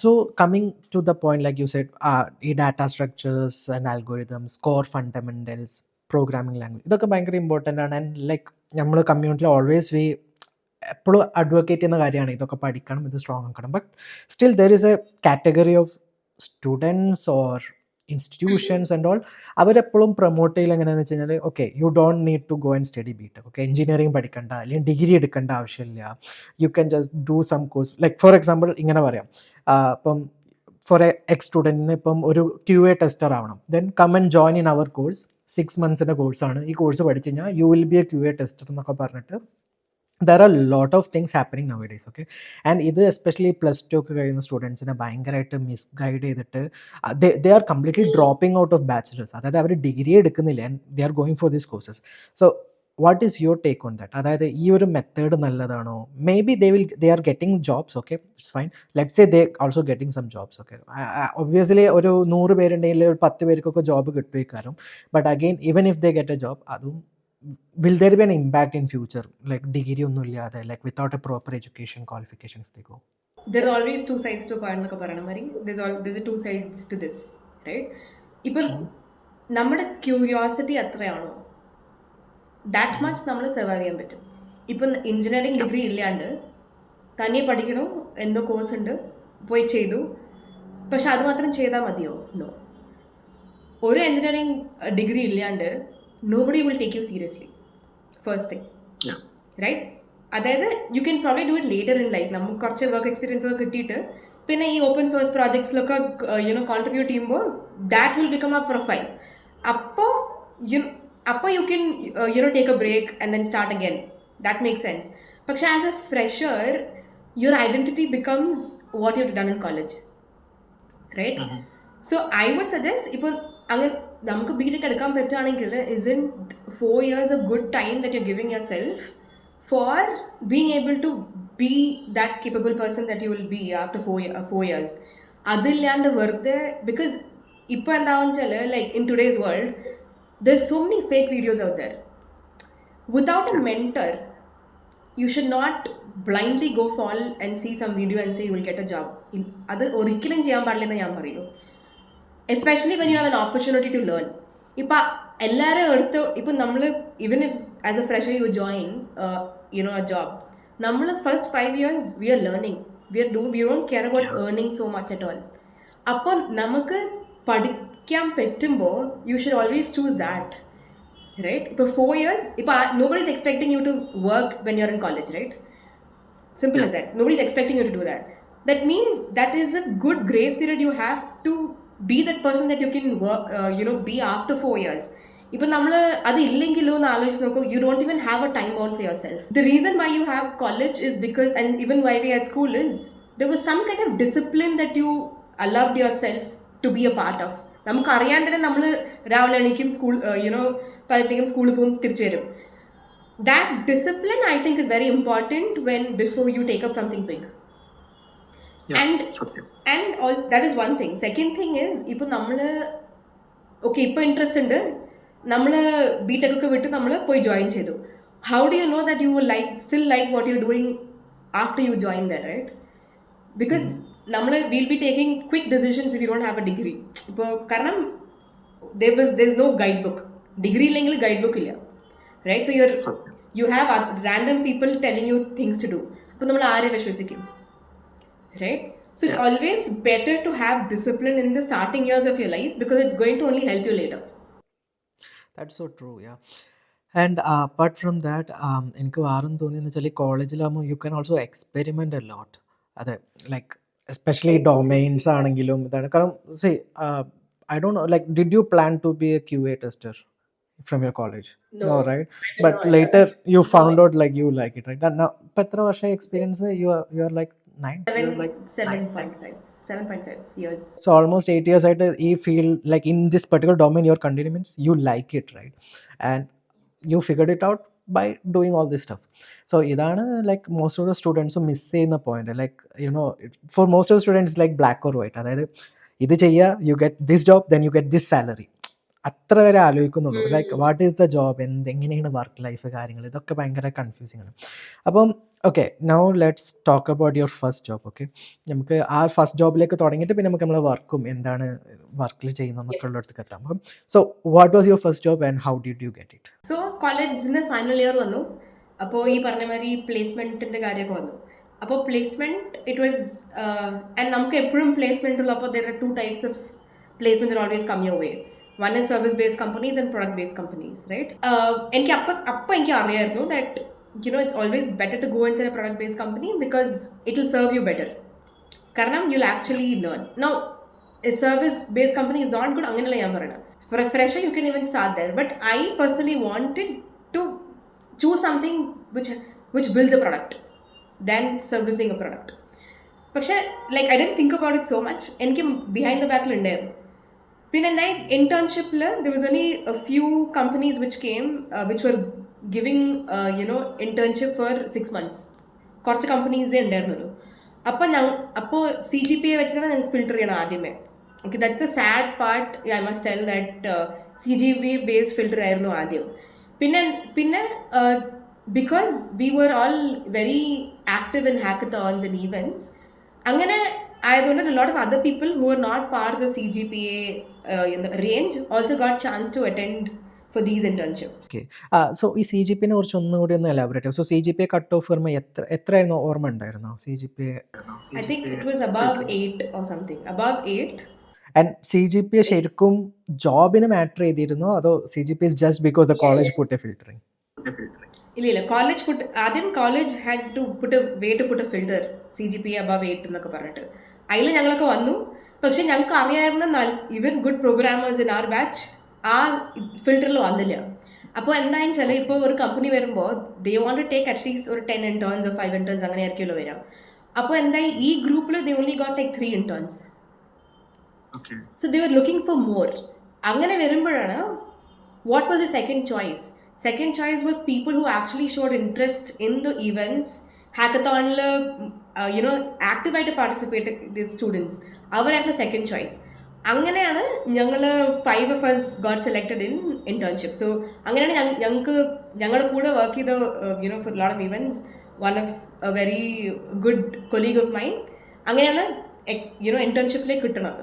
So coming to the point, like you said, data structures and algorithms, core fundamentals, programming language, ഇതൊക്കെ ഭയങ്കര ഇമ്പോർട്ടൻ്റ് ആണ്. ആൻഡ് ലൈക്ക് നമ്മൾ കമ്മ്യൂണിറ്റിയിൽ ഓൾവേസ് വി എപ്പോഴും അഡ്വക്കേറ്റ് ചെയ്യുന്ന കാര്യമാണ് ഇതൊക്കെ പഠിക്കണം, ഇത് സ്ട്രോങ് ആക്കണം. But still there is a category of students or institutions and all, അവരെപ്പോഴും പ്രൊമോട്ട് ചെയ്യൽ എങ്ങനെയാണെന്ന് വെച്ച് കഴിഞ്ഞാൽ okay you don't need to go and study BTech, okay engineering പഠിക്കണ്ട അല്ലെങ്കിൽ ഡിഗ്രി എടുക്കേണ്ട ആവശ്യമില്ല, you can just do some course. Like for example ഇങ്ങനെ പറയാം, ഇപ്പം ഫോർ എക്സ് സ്റ്റുഡൻറ്റിന് ഇപ്പം ഒരു QA ടെസ്റ്റർ ആവണം, then come and join in our course. 6 months കോഴ്സാണ്, ഈ കോഴ്സ് പഠിച്ചു കഴിഞ്ഞാൽ U will B A QA tester എന്നൊക്കെ പറഞ്ഞിട്ട് there are a lot of things happening nowadays, okay? And ഇത് എസ്പെഷ്യലി +2 ഒക്കെ കഴിയുന്ന സ്റ്റുഡൻസിനെ ഭയങ്കരമായിട്ട് മിസ്ഗൈഡ് ചെയ്തിട്ട് they are completely dropping out of bachelors. അതായത് അവർ ഡിഗ്രി എടുക്കുന്നില്ല and they are going for these courses. So what is your take on that? അതായത് ഈ ഒരു മെത്തേഡ് നല്ലതാണോ? May be they are getting jobs, okay, it's fine. Let's say they also getting some jobs, okay. Obviously ഒരു 100 പേരുണ്ടെങ്കിൽ ഒരു 10 പേർക്കൊക്കെ job കിട്ടുമായിരിക്കും. But again even if they get a job, അതും will there be an impact in future, like degree ഒന്നും ഇല്ലാതെ, like without a proper education qualification if they go? There are always two sides to coin എന്നൊക്കെ പറയണ മാതിരി there's a two sides to this, right? ഇപ്പം നമ്മുടെ curiosity എത്രയാണോ that much നമ്മൾ survive ചെയ്യാൻ പറ്റും. ഇപ്പം എഞ്ചിനീയറിംഗ് ഡിഗ്രി ഇല്ലാണ്ട് തന്നെ പഠിക്കണോ, എന്തോ കോഴ്സ് ഉണ്ട് പോയി ചെയ്തു, പക്ഷെ അത് മാത്രം ചെയ്താൽ മതിയോ? നോ. ഒരു എഞ്ചിനീയറിംഗ് ഡിഗ്രി ഇല്ലാണ്ട് nobody will take you seriously, first thing, right? അതായത് you can probably do it later in life. നമുക്ക് കുറച്ച് വർക്ക് എക്സ്പീരിയൻസ് ഒക്കെ കിട്ടിയിട്ട് പിന്നെ ഈ ഓപ്പൺ സോഴ്സ് പ്രോജക്ട്സിലൊക്കെ കോൺട്രിബ്യൂട്ട് ചെയ്യുമ്പോൾ that will become a profile. അപ്പോൾ you can take a break and then start again. That makes sense. പക്ഷെ as a fresher your identity becomes what you've done in college, right? So I would suggest ഇപ്പോൾ അങ്ങനെ നമുക്ക് BTech എടുക്കാൻ പറ്റുകയാണെങ്കിൽ isn't 4 years a good time that you're giving yourself for being able to be that capable person that you will be after 4 years? അതില്ലാണ്ട് വെറുതെ because ഇപ്പോൾ എന്താണെന്ന് വെച്ചാൽ like in today's world there so many fake videos out there without A mentor you should not blindly go fall and see some video and say you will get a job. അത് ഒരിക്കലും ചെയ്യാൻ പാടില്ലെന്ന് ഞാൻ പറയുള്ളൂ. Especially when you have an opportunity to learn. ഇപ്പം എല്ലാവരും എടുത്ത് ഇപ്പം നമ്മൾ even if as a fresher you join you know a job, നമ്മൾ first 5 years we are learning, we don't care about earning so much at all. അപ്പോൾ നമുക്ക് പഠിക്കാൻ പറ്റുമ്പോൾ you should always choose that. Right? For 4 years, nobody's expecting you to work when you're in college, right? Simple as that. Nobody's expecting you to do that. That means that is a good grace period you have to be that person that you can work, be after 4 years. If you don't even have a time bound for yourself. The reason why you have college is because, and even why we had school is, there was some kind of discipline that you allowed yourself to be a part of. നമുക്ക് അറിയാണ്ട് തന്നെ നമ്മൾ രാവിലെ എണീക്കും, school പലത്തേക്കും സ്കൂളിൽ പോകും, തിരിച്ചു വരും. That discipline I think is very important when before you take up something big. And all that is one thing. Second thing is ഇപ്പോൾ നമ്മൾ ഓക്കെ ഇപ്പോൾ ഇൻട്രസ്റ്റ് ഉണ്ട്, നമ്മൾ ബിടെക് ഒക്കെ വിട്ട് നമ്മൾ പോയി ജോയിൻ ചെയ്തു. How do you know that you will still like what you doing after you join there, right? Because നമ്മൾ will be taking quick decisions if you don't have a degree. ഇപ്പോൾ കാരണം there is no guide book. Degree ഇല്ലെങ്കിൽ guide book ഇല്ല, right? So you have random people telling you things to do. അപ്പോൾ നമ്മൾ ആരെ വിശ്വസിക്കും, right? So it's always better to have discipline in the starting years of your life because it's going to only help you later. That's so true, yeah. And apart from that, എനിക്ക് വേറെന്ന് തോന്നിയെന്ന് വെച്ചാൽ കോളേജിലാകുമ്പോൾ you can also experiment a lot. അതെ, like especially domains ആണെങ്കിലും ഇതാണ്. കാരണം I don't know, like, did you plan to be a QA tester from your college? No, right? But later you found out like you like it, right? And now, എത്ര വർഷം experience? You are like 9? 7.5 years. So almost 8 years at you feel like in this particular domain you're continuing means you like it, right? And you figured it out by doing all this stuff. So idana like most of the students miss ചെയ്യുന്ന point, like for most of the students like black or white. അതായത് ഇത് ചെയ്യുക, you get this job, then you get this salary, അത്ര വരെ ആലോചിക്കുന്നുള്ളൂ. Like what is the job, എങ്ങനെയാണ് work life കാര്യങ്ങൾ, ഇതൊക്കെ ഭയങ്കര കൺഫ്യൂസിങ് ആണ്. അപ്പം okay, now let's talk about your first job. Okay, നമുക്ക് ആ ഫസ്റ്റ് ജോബിലേക്ക് തുടങ്ങിയിട്ട് പിന്നെ നമുക്ക് നമ്മളെ വർക്കും എന്താണ് വർക്കിൽ ചെയ്യുന്നതെന്നൊക്കെ ഉള്ളിടത്തേക്ക് എത്താം. അപ്പം so what was your first job and how did you get it? So കോളേജിന് ഫൈനൽ ഇയർ വന്നു. അപ്പോൾ ഈ പറഞ്ഞ മാതിരി പ്ലേസ്മെൻറ്റിൻ്റെ കാര്യമൊക്കെ വന്നു. അപ്പോൾ പ്ലേസ്മെൻറ്റ് ഇറ്റ് വാസ് ആൻഡ് നമുക്ക് എപ്പോഴും പ്ലേസ്മെൻറ്റ് ഉള്ളപ്പോൾ there are 2 types of placements that always come your way. One is service based companies and product based companies, right? എനിക്ക് അപ്പം എനിക്ക് അറിയായിരുന്നു that it's always better to go inside a product based company because it will serve you better. കാരണം you'll actually learn. Now a service based company is not good, അങ്ങനെയല്ല ഞാൻ പറയുന്നത്. For a fresher you can even start there, but I personally wanted to choose something which builds a product than servicing a product. പക്ഷേ like I didn't think about it so much. എനിക്ക് behind the ബാക്കിൽ ഉണ്ടായിരുന്നു. പിന്നെ എന്തായി, ഇന്റേൺഷിപ്പിൽ there was only a few companies which came which were giving internship for 6 months. കുറച്ച് കമ്പനീസേ ഉണ്ടായിരുന്നുള്ളൂ. അപ്പോൾ CGPA വെച്ചിട്ട് ഞങ്ങൾക്ക് ഫിൽട്ടർ ചെയ്യണം ആദ്യമേ. Okay, that's the sad part. I must tell that CGPA based filter ആയിരുന്നു ആദ്യം. പിന്നെ because we were all very active in hackathons and events, അങ്ങനെ ആയതുകൊണ്ട് a lot of other people who were not part of the CGPA in the range also got chance to attend for these internships. Okay, so ഈ CGPA കുറിച്ച് ഒന്നും കൂടി ഒന്ന് elaborate ചെയ്യാം. So CGPA cut off വരുമ്പോൾ എത്രയായിരുന്നു ഓർമ്മ ഉണ്ടായിരുന്നോ? CGPA I think it was above 8 or something, above 8. And CGPA ശരിക്കും ജോബിന് മാറ്റർ ചെയ്തിരുന്നോ, അതോ CGPA is just because the college put a filtering? ഇല്ല, college had to put a filter CGPA above 8 എന്നൊക്കെ പറഞ്ഞിട്ട്. അതിൽ ഞങ്ങളൊക്കെ വന്നു. പക്ഷെ ഞങ്ങൾക്ക് അറിയാവുന്ന even good programmers in our batch ആ ഫിൽറ്ററിൽ വന്നില്ല. അപ്പോൾ എന്താണെന്ന് വെച്ചാൽ ഇപ്പോൾ ഒരു കമ്പനി വരുമ്പോൾ they want to take at least ഒരു 10 interns or 5 interns അങ്ങനെ ആയിരിക്കുമല്ലോ വരാം. അപ്പോൾ എന്തായി, ഈ ഗ്രൂപ്പിൽ they only got like 3 interns. So they were looking for more. അങ്ങനെ വരുമ്പോഴാണ് what was the second choice? Second choice were people who actually showed interest in the events. Hackathon active ആയിട്ട് പാർട്ടിസിപ്പേറ്റ് ചെയ്ത സ്റ്റുഡൻസ്. അവരായിരുന്നു second choice. അങ്ങനെയാണ് ഞങ്ങൾ 5 of us got selected in internship. So അങ്ങനെയാണ് ഞങ്ങൾക്ക് ഞങ്ങളുടെ കൂടെ വർക്ക് ചെയ്ത for a lot of events, one of a very good colleague of mine അങ്ങനെയാണ് internshipലേക്ക് കിട്ടുന്നത്,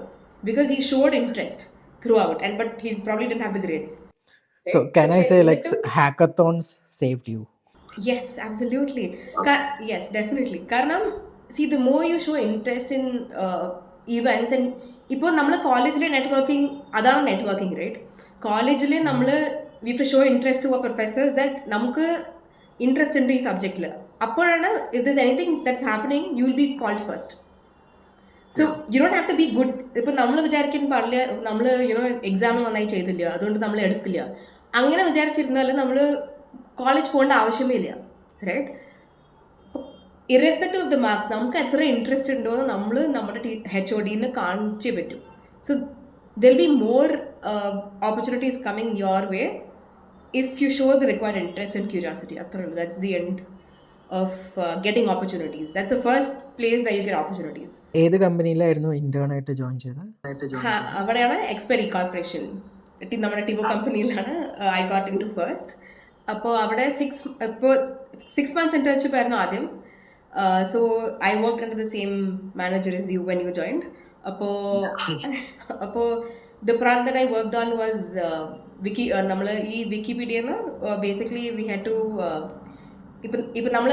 because he showed interest throughout, but he probably didn't have the grades. So can I say like hackathons saved you? Yes, absolutely. Yes, definitely. കാരണം see, the more you show interest in events, and ഇപ്പോൾ നമ്മൾ കോളേജിലെ networking, അതാണ് networking, right? കോളേജിൽ നമ്മൾ we to show interest to our professors that നമുക്ക് interest ഉണ്ട് ഈ സബ്ജക്റ്റിൽ. അപ്പോഴാണ് if this anything that's happening you will be called first. So you don't have to be good. ഇപ്പം നമ്മൾ വിചാരിക്കാൻ പാടില്ല നമ്മൾ എക്സാം നന്നായി ചെയ്തില്ല അതുകൊണ്ട് നമ്മൾ എടുക്കില്ല, അങ്ങനെ വിചാരിച്ചിരുന്നാൽ നമ്മൾ കോളേജ് പോകേണ്ട ആവശ്യമേ ഇല്ല, right? Irrespective of the marks നമുക്ക് എത്ര ഇൻട്രസ്റ്റ് ഉണ്ടോ എന്ന് നമ്മൾ നമ്മുടെ HOD-ന് കാണിച്ചേ പറ്റും. So there be more opportunities coming your way if you show the required interest and curiosity. അത്രേ ഉള്ളൂ. That's the end of getting opportunities. That's the first place were you get opportunities. ഏത് കമ്പനിയിലായിരുന്നു intern ആയിട്ട് join ചെയ്തത്? അവിടെയാണ് എക്സ്പെരി corporation, നമ്മുടെ TiVo കമ്പനിയിലാണ് I got in to first. അപ്പോൾ അവിടെ 6 months internship ആയിരുന്നു ആദ്യം. So I worked under the same manager as you when you joined. അപ്പോൾ the product that I worked on was നമ്മൾ ഈ വിക്കിപീഡിയന്ന് ബേസിക്കലി വി ഹാഡ് ടു ഇപ്പം നമ്മൾ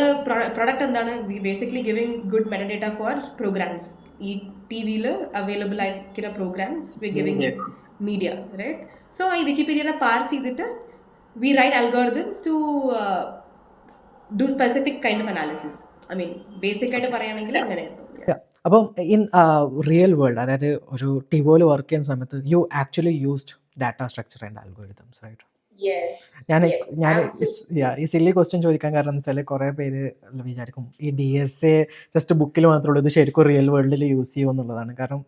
പ്രൊഡക്റ്റ് എന്താണ്, we basically giving good metadata for programs. ഈ TV-യിൽ available ആയിരിക്കുന്ന programs we giving media, right? So ഈ വിക്കിപീഡിയനെ പാർസ് ചെയ്തിട്ട് we write algorithms to do specific kind of analysis. I mean, basic ആയിട്ട് പറയുകയാണെങ്കിൽ അങ്ങനെയായിരുന്നു. അപ്പം ഇൻ റിയൽ വേൾഡ്, അതായത് ഒരു ടിവോയിൽ വർക്ക് ചെയ്യുന്ന സമയത്ത് you actually used data structure and algorithms, right? ഞാൻ ഈ സില്ലി ക്വസ്റ്റ്യൻ ചോദിക്കാൻ കാരണം എന്ന് വെച്ചാൽ കുറേ പേര് വിചാരിക്കും ഈ DSA ജസ്റ്റ് ബുക്കിൽ മാത്രമേ ഉള്ളൂ, ഇത് ശരിക്കും റിയൽ വേൾഡിൽ യൂസ് ചെയ്യുമോ എന്നുള്ളതാണ്. കാരണം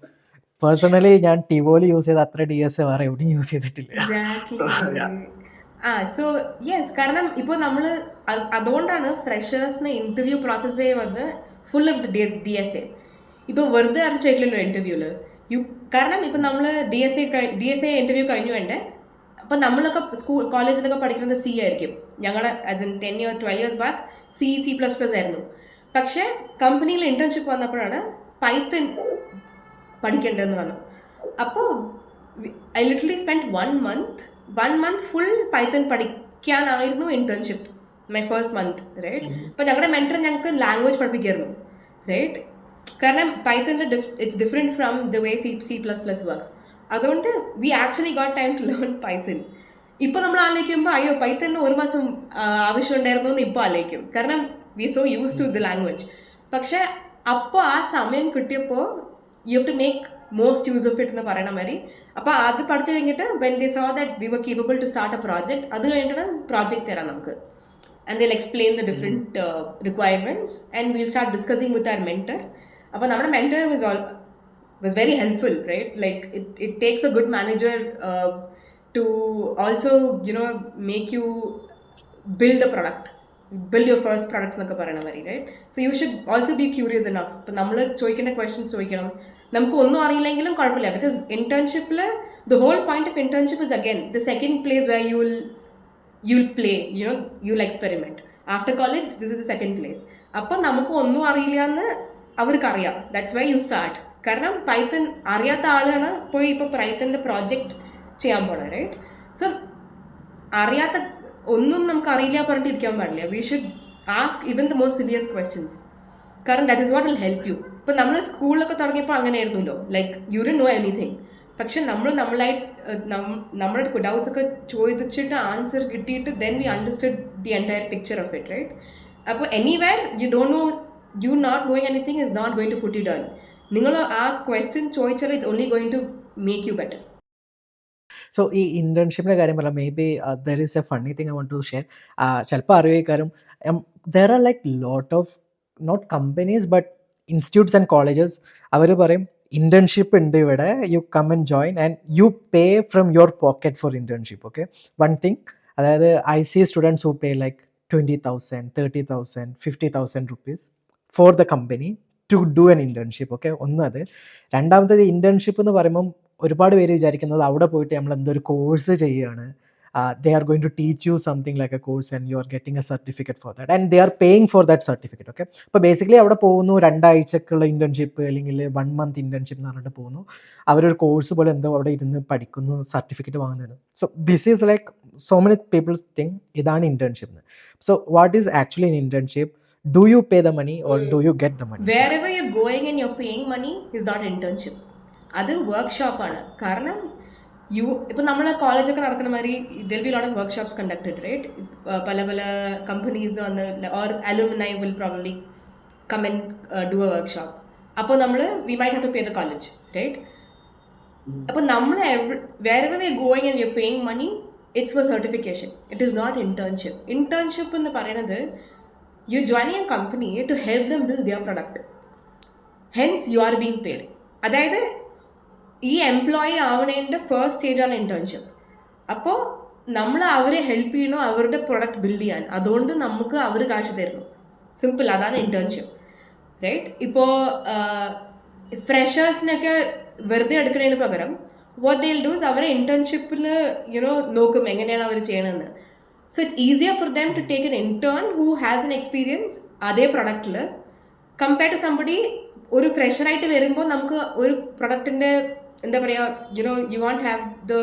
പേഴ്സണലി ഞാൻ ടിവോയിൽ യൂസ് ചെയ്ത അത്ര DSA വേറെ എവിടെയും യൂസ് ചെയ്തിട്ടില്ല. സോ യെസ്, കാരണം ഇപ്പോൾ നമ്മൾ അതുകൊണ്ടാണ് ഫ്രഷേഴ്സിന് ഇൻ്റർവ്യൂ പ്രോസസ്സേ വന്ന് ഫുൾ ഓഫ് DSA. ഇപ്പോൾ വെറുതെ അറിഞ്ഞു ചോദിക്കില്ലല്ലോ ഇൻ്റർവ്യൂവിൽ. കാരണം ഇപ്പം നമ്മൾ DSA ഇൻ്റർവ്യൂ കഴിഞ്ഞു വേണ്ടേ. അപ്പം നമ്മളൊക്കെ കോളേജിലൊക്കെ പഠിക്കുന്നത് C ആയിരിക്കും. ഞങ്ങളുടെ as in 10 years 12 years back C++ ആയിരുന്നു. പക്ഷേ കമ്പനിയിൽ ഇൻറ്റേൺഷിപ്പ് വന്നപ്പോഴാണ് പൈത്തൺ പഠിക്കേണ്ടതെന്ന് വന്നു. അപ്പോൾ I literally spend 1 month full Python പഠിക്കാനായിരുന്നു internship, my first month, right? അപ്പോൾ ഞങ്ങളുടെ മെൻറ്റർ ഞങ്ങൾക്ക് ലാംഗ്വേജ് പഠിപ്പിക്കായിരുന്നു, റൈറ്റ്? കാരണം പൈത്തണിൽ it's different from the way C++ works. അതുകൊണ്ട് we actually got time to learn Python. ഇപ്പോൾ നമ്മൾ ആലോചിക്കുമ്പോൾ അയ്യോ പൈത്തണിന് 1 മാസം ആവശ്യമുണ്ടായിരുന്നു എന്ന് ഇപ്പോൾ ആലോചിക്കും, കാരണം we so use to the language. പക്ഷേ അപ്പോൾ ആ സമയം കിട്ടിയപ്പോൾ you have to make most use of it എന്ന് പറയണ മാതിരി. അപ്പോൾ അത് പഠിച്ചു കഴിഞ്ഞിട്ട് when they so that we were capable to start a project, അത് കഴിഞ്ഞിട്ട് പ്രോജക്റ്റ് തരാം നമുക്ക്. And they'll explain the different requirements and will start discussing with our mentor. അപ്പോൾ നമ്മുടെ mentor was very helpful, right? Like it takes a good manager to also make you build a product, build your first product എന്നൊക്കെ പറയണ മാതിരി, right? So you should also be curious enough. ഇപ്പം നമ്മൾ ചോദിക്കേണ്ട questions ചോദിക്കണം. നമുക്ക് ഒന്നും അറിയില്ലെങ്കിലും കുഴപ്പമില്ല, ബിക്കോസ് ഇന്റേൺഷിപ്പിൽ the whole point of internship is again the second place where you'll play, you'll experiment. After college, this is the second place. അപ്പോൾ നമുക്ക് ഒന്നും അറിയില്ല എന്ന് അവർക്കറിയാം. That's why you start. കാരണം പൈത്തൺ അറിയാത്ത ആളാണ് പോയി ഇപ്പോൾ പൈത്തണിൻ്റെ പ്രോജക്റ്റ് ചെയ്യാൻ പോണത്, റൈറ്റ്? സോ അറിയാത്ത ഒന്നും നമുക്ക് അറിയില്ല പറഞ്ഞിട്ട് ഇരിക്കാൻ പാടില്ല. We should ask even the most silliest questions, കാരണം that is what will help you. ഇപ്പം നമ്മൾ സ്കൂളിലൊക്കെ തുടങ്ങിയപ്പോൾ അങ്ങനെയായിരുന്നല്ലോ, like you didn't know anything. പക്ഷെ നമ്മുടെ ഡൗട്ട്സ് ഒക്കെ ചോദിച്ചിട്ട് ആൻസർ കിട്ടിയിട്ട് then we understood the entire picture of it, right? അപ്പോൾ anywhere you don't know, you not knowing anything is not going to put you down. നിങ്ങൾ ആ question ചോദിച്ചാൽ it's only going to make you better. So ഈ ഇന്റേൺഷിപ്പിൻ്റെ കാര്യം പറയാം, maybe there is a funny thing I want to share. ചിലപ്പോൾ അറിയാം, there are like lot of not companies but institutes and colleges. അവർ പറയും internship ഉണ്ട് ഇവിടെ, you come and join and you pay from your pocket for internship. Okay, one thing, അതായത് I see students who pay like 20,000, 30,000, 50,000 rupees for the company to do an internship. Okay, ഒന്ന് അത്. രണ്ടാമത്തേത് internship എന്ന് പറയുമ്പം ഒരുപാട് പേര് വിചാരിക്കുന്നത് അവിടെ പോയിട്ട് നമ്മൾ എന്തോ ഒരു കോഴ്സ് ചെയ്യുകയാണ്. They are going to teach you something like a course and you are getting a certificate for that and they are paying for that certificate. Okay, അപ്പോൾ ബേസിക്കലി അവിടെ പോകുന്നു, 2 ആഴ്ചക്കുള്ള ഇൻറ്റേൺഷിപ്പ് അല്ലെങ്കിൽ 1 month ഇൻറ്റേൺഷിപ്പ് എന്ന് പറഞ്ഞിട്ട് പോകുന്നു. അവരൊരു course പോലെ എന്തോ അവിടെ ഇരുന്ന് പഠിക്കുന്നു, സർട്ടിഫിക്കറ്റ് വാങ്ങുന്നതാണ്. So this is like so many peoples think ഇതാണ് internship. So what is actually in internship? Do you pay the money or do you get the money? Wherever you're going and you're paying money is not internship. അത് വർക്ക്ഷോപ്പാണ്. കാരണം ഇപ്പം നമ്മളെ കോളേജൊക്കെ നടക്കുന്ന മാതിരി there'll be lot of workshops conducted, right? പല പല companies വന്ന് or alumni will probably come and do a workshop. അപ്പോൾ നമ്മൾ we might have to pay the college, right? അപ്പോൾ നമ്മൾ വേറെ we going and you paying money, it's for certification. It is not internship. Internship എന്ന് പറയുന്നത് you joining a company to help them build their product, hence you are being paid. അതായത് ഈ employee ആവണേൻ്റെ first സ്റ്റേജാണ് internship. അപ്പോൾ നമ്മൾ അവരെ help ചെയ്യണോ അവരുടെ പ്രൊഡക്റ്റ് ബിൽഡ് ചെയ്യാൻ, അതുകൊണ്ട് നമുക്ക് അവർ കാശ് തരുന്നു. സിമ്പിൾ, അതാണ് ഇന്റേൺഷിപ്പ്, റൈറ്റ്? ഇപ്പോൾ ഫ്രഷേഴ്സിനൊക്കെ വെറുതെ എടുക്കുന്നതിന് പകരം what they will do is അവരെ ഇന്റേൺഷിപ്പിൽ നോക്കും എങ്ങനെയാണ് അവർ ചെയ്യണമെന്ന്. So it's easier for them to take an intern who has an experience അതേ പ്രൊഡക്റ്റിൽ കമ്പയർ ടു സംബഡി. ഒരു ഫ്രഷറായിട്ട് വരുമ്പോൾ നമുക്ക് ഒരു പ്രൊഡക്റ്റിൻ്റെ എന്താ പറയുക, you want have the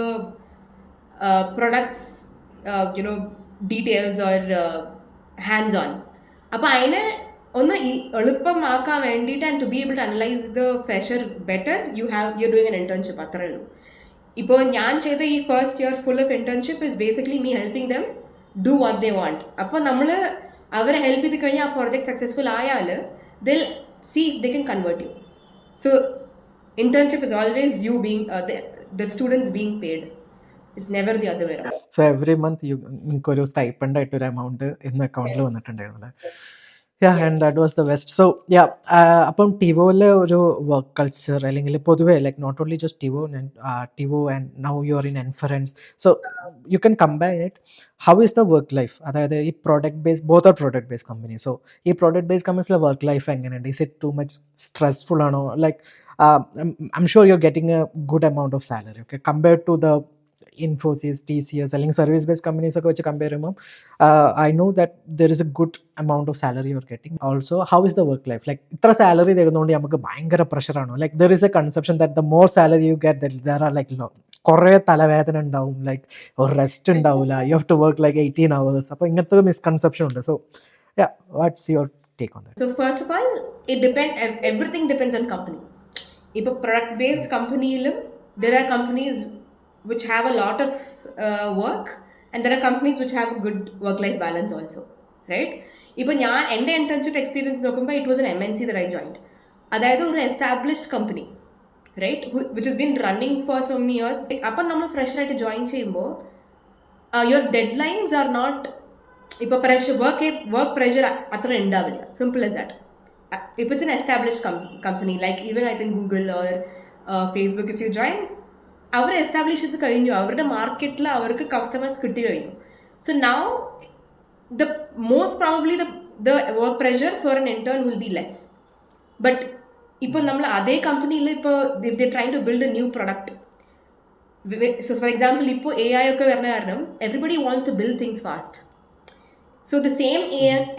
products details or hands on. അപ്പോൾ അതിനെ ഒന്ന് എളുപ്പമാക്കാൻ വേണ്ടിയിട്ട് and to be able to analyse the fresher better you doing an internship, അത്രേ ഉള്ളൂ. ഇപ്പോൾ ഞാൻ ചെയ്ത ഈ first year full of internship is basically me helping them do what they want. അപ്പോൾ നമ്മൾ അവരെ ഹെൽപ്പ് ചെയ്ത് കഴിഞ്ഞാൽ ആ പ്രോജക്റ്റ് സക്സസ്ഫുൾ ആയാൽ ദിൽ see if they can convert you. So internship is always you being the students being paid. It's never the other way around. So every month നിങ്ങൾക്ക് ഒരു stipend ആയിട്ട് ഒരു എമൗണ്ട് ഇന്ന് അക്കൗണ്ടിൽ വന്നിട്ടുണ്ടായിരുന്നല്ലേ? Yeah, and that was the best. So yeah, അപ്പം ടിവോയിലെ ഒരു വർക്ക് കൾച്ചർ അല്ലെങ്കിൽ പൊതുവേ like not only just TiVo and now you are in Inference, so you can compare it. How is the work life? അതായത് ഈ product base, both are product base company. So ഈ product base കമ്പനീസിലെ work life എങ്ങനെയുണ്ട്? Is it too much stressful ആണോ? Like I'm sure you are getting a good amount of salary, okay, compared to the Infosys, TCS അല്ലെങ്കിൽ service based companies ഒക്കെ വെച്ച് compare ചെയ്യുമ്പോൾ I know that there is a good amount of salary you are getting. Also how is the work life? Like ഇത്ര salary തരുന്നതുകൊണ്ട് നമുക്ക് ഭയങ്കര പ്രഷറാണോ? Like there is a conception that the more salary you get there are like കുറേ തലവേദന ഉണ്ടാവും, like ഒരു rest ഉണ്ടാവില്ല, you have to work like 18 hours. അപ്പോൾ ഇങ്ങനത്തെ മിസ്കൺസെപ്ഷൻ ഉണ്ട്. So yeah, what's your take on that? So first of all, everything depends on company. ഇപ്പോൾ product based കമ്പനിയിലും there are companies which have a lot of work and there are companies which have a good work life balance also, right? ഇപ്പോൾ ഞാൻ എൻ്റെ internship experience നോക്കുമ്പോൾ it was an MNC that I joined. അതായത് ഒരു established company, right, which has been running for so many years. അപ്പം നമ്മൾ ഫ്രഷറായിട്ട് join ചെയ്യുമ്പോൾ your deadlines are not, ഇപ്പോൾ വർക്ക് പ്രഷർ അത്ര ഉണ്ടാവില്ല. Simple as that. If it's an established company like even I think Google or Facebook, if you join, അവർ establish ചെയ്ത് കഴിഞ്ഞു, അവരുടെ മാർക്കറ്റിൽ അവർക്ക് കസ്റ്റമേഴ്സ് കിട്ടി കഴിഞ്ഞു. So now the most probably the work pressure for an intern will be less. But ഇപ്പോൾ നമ്മൾ അതേ കമ്പനിയിൽ ഇപ്പോൾ they trying to build a new product. So for example ഇപ്പോൾ AI ഒക്കെ വരുന്ന കാരണം everybody wants to build things fast. So the same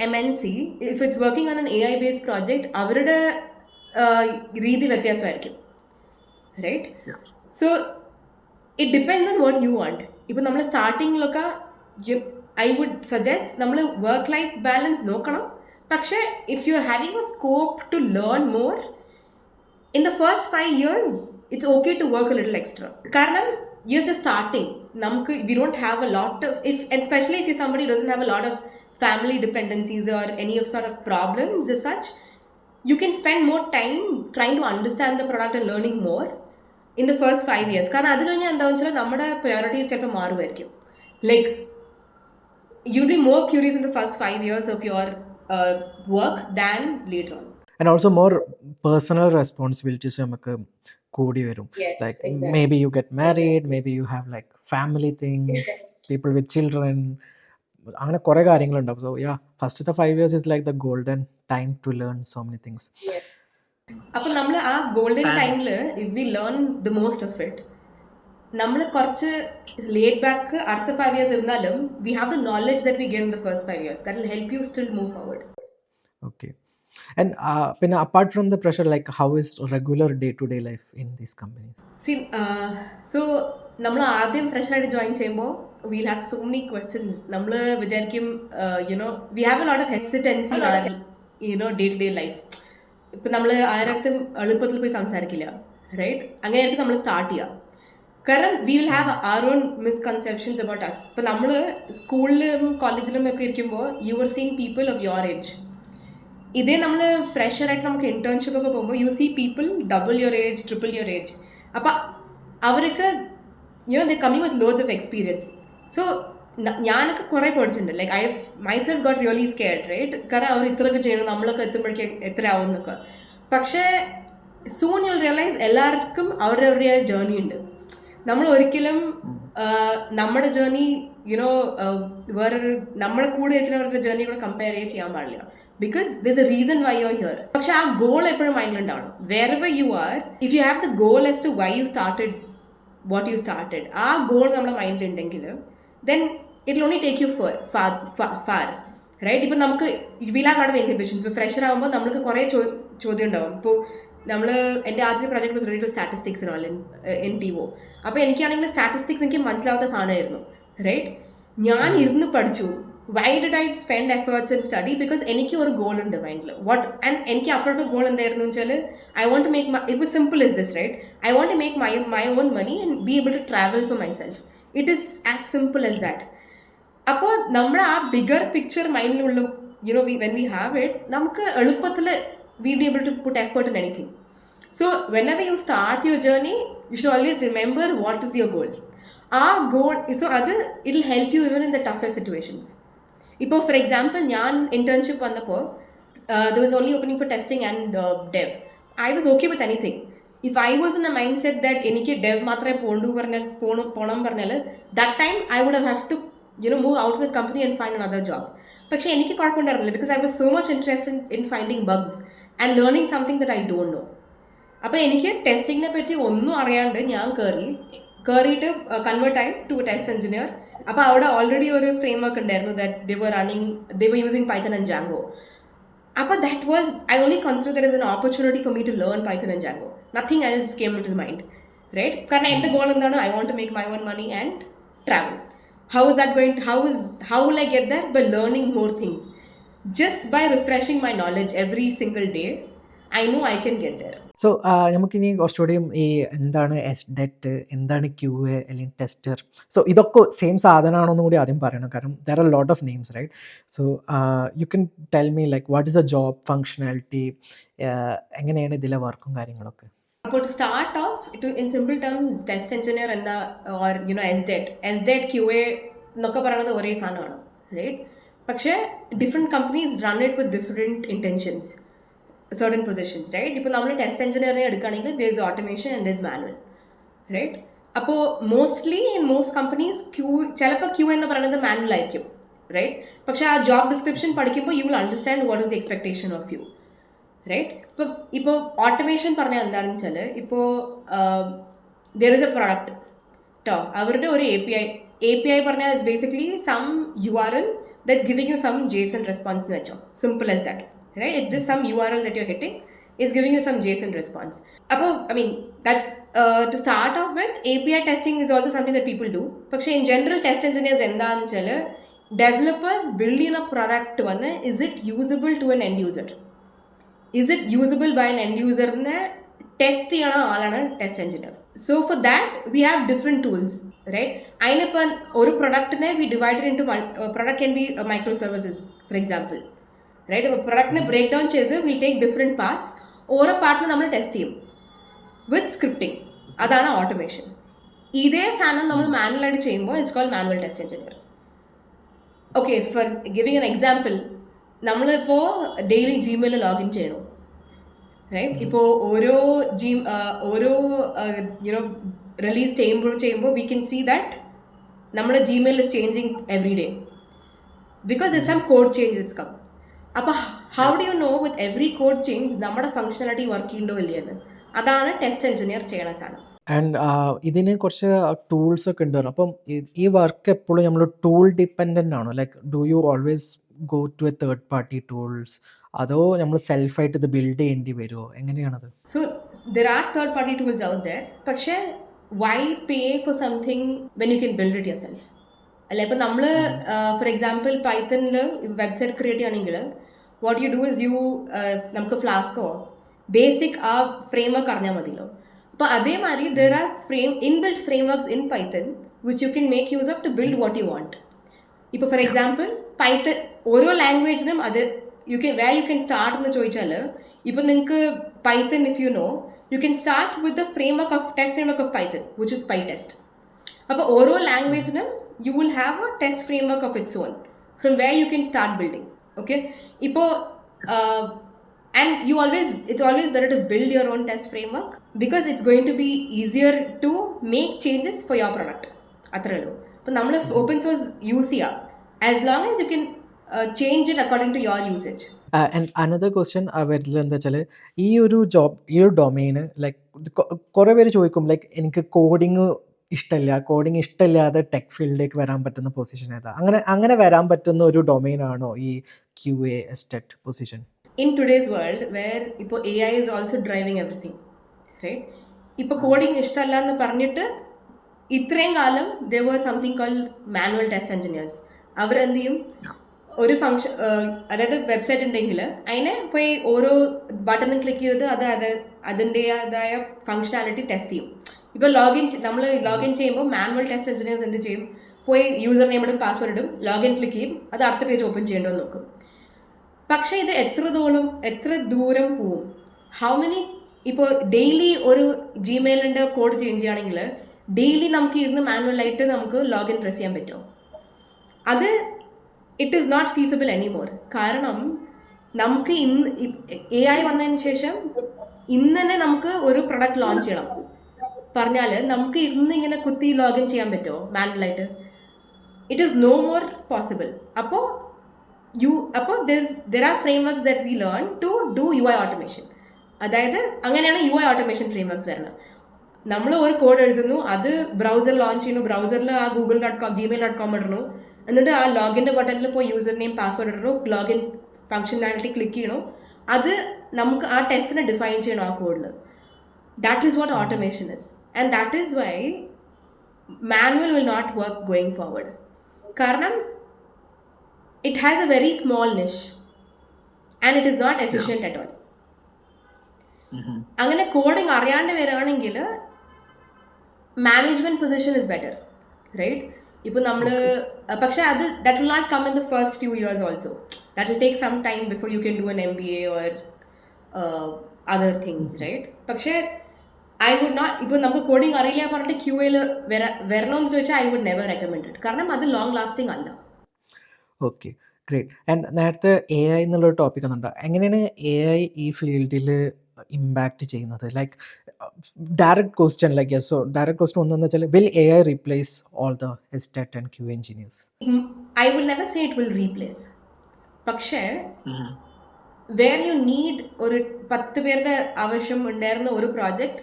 MNC if it's working on an AI based project, അവരുടെ രീതി വ്യത്യാസമായിരിക്കും, right? So it depends on what you want. ഇപ്പോൾ നമ്മൾ സ്റ്റാർട്ടിങ്ങിലൊക്കെ ഐ വുഡ് സജസ്റ്റ് നമ്മൾ വർക്ക് ലൈഫ് ബാലൻസ് നോക്കണം. പക്ഷേ if you are having a scope to learn more in the first 5 years, it's okay to work a little extra. കാരണം you're just starting. We don't have a lot of, especially if you're somebody who doesn't have a lot of family dependencies or any of sort of problems as such, you can spend more time trying to understand the product and learning more in the first 5 years. കാരണം അത് കഴിഞ്ഞാൽ എന്താണെന്ന് വെച്ചാൽ നമ്മുടെ priorities ചിലപ്പോൾ മാറുമായിരിക്കും. Like you'll be more curious in the first 5 years of your work than later on. And also more personal responsibilities നമുക്ക് കൂടി വരും. Yes, Like exactly. maybe you get married, maybe you have like family things, Yes. people with children, അങ്ങനെ കുറേ കാര്യങ്ങളുണ്ടാവും. So yeah, first the 5 years is like the golden time to learn so many things. Yes. അപ്പം നമ്മൾ ആ golden ടൈമിൽ if we learn the most of it, നമ്മൾ കുറച്ച് late back അടുത്ത 5 years ഇരുന്നാലും we have the knowledge that we gain in the first 5 years that will help you still move forward. Okay. And പിന്നെ apart from the pressure, like how is regular day-to-day life in these companies? See so നമ്മൾ ആദ്യം ഫ്രഷറായിട്ട് join ചെയ്യുമ്പോൾ will have so many questions. നമ്മൾ വിചാരിക്കും you know we have a lot of hesitancy you know day to day life. ഇപ്പം നമ്മൾ ആരടുത്തും എളുപ്പത്തിൽ പോയി സംസാരിക്കില്ല, റൈറ്റ്? അങ്ങനെയായിരിക്കും നമ്മൾ സ്റ്റാർട്ട് ചെയ്യുക. കാരണം we will have our own misconceptions about us. ഇപ്പം നമ്മൾ സ്കൂളിലും കോളേജിലും ഒക്കെ ഇരിക്കുമ്പോൾ you are seeing people of your age. ഇതേ നമ്മൾ ഫ്രഷറായിട്ട് നമുക്ക് ഇന്റേൺഷിപ്പ് ഒക്കെ പോകുമ്പോൾ you see people double your age, triple your age. അപ്പം അവർക്ക് you know they coming with loads of experience. So ഞാനൊക്കെ കുറേ പഠിച്ചിട്ടുണ്ട്. Like I myself got really scared, right? കാരണം അവർ ഇത്രയൊക്കെ ചെയ്യണം, നമ്മളൊക്കെ എത്തുമ്പോഴേക്കും എത്ര ആവും എന്നൊക്കെ. പക്ഷേ സൂൺ യു റിയലൈസ് എല്ലാവർക്കും അവരവരുടെ ജേർണി ഉണ്ട്. നമ്മൾ ഒരിക്കലും നമ്മുടെ ജേർണി യുനോ വേറൊരു നമ്മുടെ കൂടെ ഇരിക്കുന്നവരുടെ ജേർണി കൂടെ കമ്പയർ ചെയ്യാൻ പാടില്ല. Because there's a reason why you're here. പക്ഷെ ആ ഗോൾ എപ്പോഴും മൈൻഡിലുണ്ടാവണം. wherever you are, if you have the goal as to why you started what you started, ആ ഗോൾ നമ്മുടെ മൈൻഡിലുണ്ടെങ്കിൽ then it'll only take you far, right? ഇപ്പം നമുക്ക് we'll have a lot of inhibitions. ഇപ്പോൾ fresher ആകുമ്പോൾ നമുക്ക് കുറേ ചോദ്യം ഉണ്ടാവും. ഇപ്പോൾ നമ്മൾ എൻ്റെ ആദ്യത്തെ project was related to statistics N T O. അപ്പോൾ എനിക്കാണെങ്കിൽ സ്റ്റാറ്റിസ്റ്റിക്സ് എനിക്ക് മനസ്സിലാവാത്ത സാധനമായിരുന്നു, റൈറ്റ്? ഞാൻ ഇരുന്ന് പഠിച്ചു. Why did I spend efforts and study? Because എനിക്ക് ഒരു ഗോൾ ഉണ്ട് മൈൻഡിൽ. എനിക്ക് അപ്പോഴത്തെ ഗോൾ എന്തായിരുന്നു വെച്ചാൽ I want to make it was simple as this, right? I want to make my own money and be able to travel for myself. It is as simple as that. അപ്പോൾ നമ്മുടെ ആ bigger picture മൈൻഡിലുള്ള you know when we have it, നമുക്ക് എളുപ്പത്തിൽ we'll be able to put effort in anything. So whenever you start your journey, you should always remember what is your goal. ആ goal, so അത് it will help you even in the toughest situations. ഇപ്പോൾ for example ഞാൻ internship വന്നപ്പോൾ there was only opening for testing and dev. I was okay with anything. If I was in a mindset that എനിക്ക് dev മാത്രമേ പോകണം പറഞ്ഞാൽ that time I would have to move out of the company and find another job. പക്ഷേ എനിക്ക് കുഴപ്പമുണ്ടായിരുന്നില്ല because I was so much interested in finding bugs and learning something that I don't know. അപ്പോൾ എനിക്ക് ടെസ്റ്റിങ്ങിനെ പറ്റി ഒന്നും അറിയാണ്ട് ഞാൻ കയറിയിട്ട് കൺവേർട്ടായി to test engineer. അപ്പോൾ അവിടെ ഓൾറെഡി ഒരു ഫ്രെയിം വർക്ക് ഉണ്ടായിരുന്നു that they were using Python and Django. അപ്പോൾ that was, I only considered that as an opportunity for me to learn Python and Django. Nothing else came into mind, right? കാരണം എൻ്റെ goal എന്താണ്? I want to make my own money and travel. How will I get that? By learning more things. Just by refreshing my knowledge every single day, I know I can get there. So നമുക്കിനി കുറച്ചുകൂടിയും ഈ എന്താണ് SDET, എന്താണ് Q A അല്ലെങ്കിൽ tester, so ഇതൊക്കെ same സാധനമാണോന്നും കൂടി ആദ്യം പറയണം. കാരണം there are lot of names, right? So you can tell me like what is a job functionality, എങ്ങനെയാണ് ഇതിലെ വർക്കും കാര്യങ്ങളൊക്കെ? അപ്പോൾ to start off in simple terms, test engineer എന്താ, ഓർ എസ്ഡെറ്റ് ക്യു എ എന്നൊക്കെ പറയുന്നത് ഒരേ സാധനമാണ്, റൈറ്റ്? പക്ഷേ different companies run it with different intentions, certain positions, right? ഇപ്പോൾ നമ്മൾ ടെസ്റ്റ് എഞ്ചിനീയറിനെ എടുക്കുകയാണെങ്കിൽ there is automation and there is manual, right? അപ്പോൾ മോസ്റ്റ്ലി ഇൻ മോസ്റ്റ് കമ്പനീസ് ചിലപ്പോൾ ക്യൂ എന്ന് പറയുന്നത് മാനുവൽ ആയിരിക്കും, റൈറ്റ്? പക്ഷേ ആ ജോബ് ഡിസ്ക്രിപ്ഷൻ പഠിക്കുമ്പോൾ you will understand what is the expectation of you, right? ഇപ്പോൾ ഓട്ടോമേഷൻ പറഞ്ഞാൽ എന്താണെന്ന് വെച്ചാൽ, ഇപ്പോൾ there is a product കേട്ടോ, അവരുടെ ഒരു API പറഞ്ഞാൽ it's basically some URL that's giving you some JSON response എന്ന് വെച്ചോ. Simple as that. Right? It's just some URL that you're hitting. It's giving you some JSON response. I mean, that's to start off with. API testing is also something that people do. But in general, test engineers endaanu chale developers build in a product vanna, is it usable to an end user? Is it usable by an end user ne test cheyana aalana test engineer. So for that we have different tools, right? Ainapan oru product ne we divided into product can be microservices, for example. Right? അപ്പോൾ പ്രൊഡക്റ്റിനെ break down ചെയ്ത് will take different parts, ഓരോ പാർട്ടിനെ നമ്മൾ test ചെയ്യും വിത്ത് scripting. അതാണ് automation. ഇതേ സാധനം നമ്മൾ മാനുവലായിട്ട് ചെയ്യുമ്പോൾ it's called manual test engineer. Okay, for giving an example, നമ്മളിപ്പോൾ ഡെയിലി ജിമെയിൽ ലോഗിൻ ചെയ്യണം, റൈറ്റ്? ഇപ്പോൾ ഓരോ റിലീസ് ചെയ്യുമ്പോൾ വി കെൻ സീ ദാറ്റ് നമ്മുടെ Gmail is changing every day because this some code change it's come. അപ്പോൾ how do you know with every code change നമ്മുടെ functionality work ചെയ്യുന്നുണ്ടോ ഇല്ലയെന്ന്? അതാണ് ടെസ്റ്റ് എഞ്ചിനീയർ ചെയ്യണ സാധനം. ആൻഡ് ഇതിന് കുറച്ച് ടൂൾസ് ഒക്കെ ഉണ്ട് പറഞ്ഞു. അപ്പം ഈ വർക്ക് എപ്പോഴും നമ്മൾ ടൂൾ ഡിപ്പെൻഡൻ്റ് ആണോ? Like do you always go to a third party tools, അതോ നമ്മൾ സെൽഫായിട്ട് ഇത് ബിൽഡ് ചെയ്യേണ്ടി വരുമോ? എങ്ങനെയാണത്? So there are third party tools out there. പക്ഷേ why pay for something when you can build it yourself? അല്ല, ഇപ്പം നമ്മൾ ഫോർ എക്സാമ്പിൾ പൈത്തണിൽ വെബ്സൈറ്റ് ക്രിയേറ്റ് ചെയ്യുകയാണെങ്കിൽ what you do is you നമുക്ക് ഫ്ലാസ്കോ ബേസിക് ആ ഫ്രെയിം വർക്ക് അറിഞ്ഞാൽ മതിയല്ലോ. അപ്പോൾ അതേമാതിരി there are inbuilt frameworks in Python which you can make use of to build what you want. ഇപ്പോൾ ഫോർ എക്സാമ്പിൾ പൈത്തൺ ഓരോ ലാംഗ്വേജിനും അത് യു ക്യാൻ സ്റ്റാർട്ട് എന്ന് ചോദിച്ചാൽ, ഇപ്പം നിങ്ങൾക്ക് Python if you know U can start with the framework of test framework of Python which is PyTest. അപ്പോൾ ഓരോ ലാംഗ്വേജിനും you will have a test framework of its own from where you can start building. Okay, ipo and it's always better to build your own test framework because it's going to be easier to make changes for your product. Athrallo appo nammal open source use cheya as long as you can change it according to your usage. And another question വരുന്നത് എന്താ വെച്ചാൽ, ഈ ഒരു ഡൊമെയിന് like കുറേ പേര് ചോദിക്കും, like എനിക്ക് coding ഇഷ്ടമില്ലാതെ tech ഫീൽഡിലേക്ക് വരാൻ പറ്റുന്ന പൊസിഷൻ ഏതാ? അങ്ങനെ വരാൻ പറ്റുന്ന ഒരു ഡൊമെയിൻ ആണോ ഈ QA SDET position? In today's world where ഇപ്പോൾ AI is also driving everything, right? ഇപ്പോൾ കോഡിങ് ഇഷ്ടമല്ല എന്ന് പറഞ്ഞിട്ട് ഇത്രയും കാലം there was something called manual test engineers. അവരെന്ത് ചെയ്യും, ഒരു ഫംഗ്ഷൻ അതായത് വെബ്സൈറ്റ് ഉണ്ടെങ്കിൽ അതിനെ പോയി ഓരോ ബട്ടണും ക്ലിക്ക് ചെയ്ത് അതിൻ്റെതായ ഫംഗ്ഷനാലിറ്റി ടെസ്റ്റ് ചെയ്യും. ഇപ്പോൾ നമ്മൾ ലോഗിൻ ചെയ്യുമ്പോൾ മാനുവൽ ടെസ്റ്റ് എഞ്ചിനീയേഴ്സ് എന്ത് ചെയ്യും, പോയി യൂസർ നെയിം ഇടും, പാസ്വേഡ് ഇടും, ലോഗിൻ ക്ലിക്ക് ചെയ്യും, അത് അടുത്ത പേജ് ഓപ്പൺ ചെയ്യേണ്ടതെന്ന് നോക്കും. പക്ഷേ ഇത് എത്ര ദൂരം പോവും? ഹൗ മെനി ഇപ്പോൾ ഡെയിലി ഒരു ജിമെയിലിൻ്റെ കോഡ് ചേഞ്ച് ചെയ്യുകയാണെങ്കിൽ ഡെയിലി നമുക്ക് ഇരുന്ന് മാനുവലായിട്ട് നമുക്ക് ലോഗിൻ പ്രസ് ചെയ്യാൻ പറ്റുമോ? അത് it is not feasible anymore. കാരണം നമുക്ക് AI വന്നതിന് ശേഷം ഇന്ന് തന്നെ നമുക്ക് ഒരു പ്രൊഡക്റ്റ് ലോഞ്ച് ചെയ്യണം പറഞ്ഞാൽ നമുക്ക് ഇന്ന് ഇങ്ങനെ കുത്തി ലോഗിൻ ചെയ്യാൻ പറ്റുമോ മാനുവലായിട്ട്? It is no more possible. അപ്പോൾ there are frameworks that we learn to do UI automation. അതായത് അങ്ങനെയാണ് UI ഓട്ടോമേഷൻ ഫ്രെയിംവർക്സ് വരുന്നത്. നമ്മൾ ഒരു കോഡ് എഴുതുന്നു, അത് ബ്രൗസർ ലോഞ്ച് ചെയ്യുന്നു, ബ്രൗസറിൽ ആ google.com gmail.com ഇടണു, എന്നിട്ട് ആ ലോഗിൻ്റെ ബട്ടണിൽ പോയി യൂസർ നെയിം പാസ്വേഡ് ഇടണു, ലോഗിൻ ഫംഗ്ഷനാലിറ്റി ക്ലിക്ക് ചെയ്യണു, അത് നമുക്ക് ആ ടെസ്റ്റിനെ ഡിഫൈൻ ചെയ്യണം ആ കോഡിൽ. That is what automation is. And that is why manual will not work going forward. Karanam, it has a very small niche and it is not efficient at all. അങ്ങനെ coding അറിയാണ്ട് വരികയാണെങ്കിൽ management position is better, right? ഇപ്പോൾ നമ്മൾ പക്ഷേ that will not come in the first few years also. That will take some time before you can do an MBA or other things, right? പക്ഷേ I would not, ഇപ്പോൾ നമുക്ക് coding അറിയില്ല പറഞ്ഞിട്ട് QAയിൽ വരണമെന്ന് ചോദിച്ചാൽ I would never recommend it. കാരണം അത് long lasting അല്ല. Okay, great. ആൻഡ് നേരത്തെ AI എന്നുള്ളൊരു ടോപ്പിക് എന്നുണ്ട്. എങ്ങനെയാണ് AI ഈ ഫീൽഡിൽ ഇമ്പാക്റ്റ് ചെയ്യുന്നത്? Like direct question, like yes, so direct question ഒന്നെന്ന് വെച്ചാൽ, will AI replace all the estate and QA engineers? I will never say it will replace. പക്ഷേ വേർ യു നീഡ് ഒരു 10 പേരുടെ ആവശ്യം ഉണ്ടായിരുന്ന ഒരു പ്രോജക്റ്റ്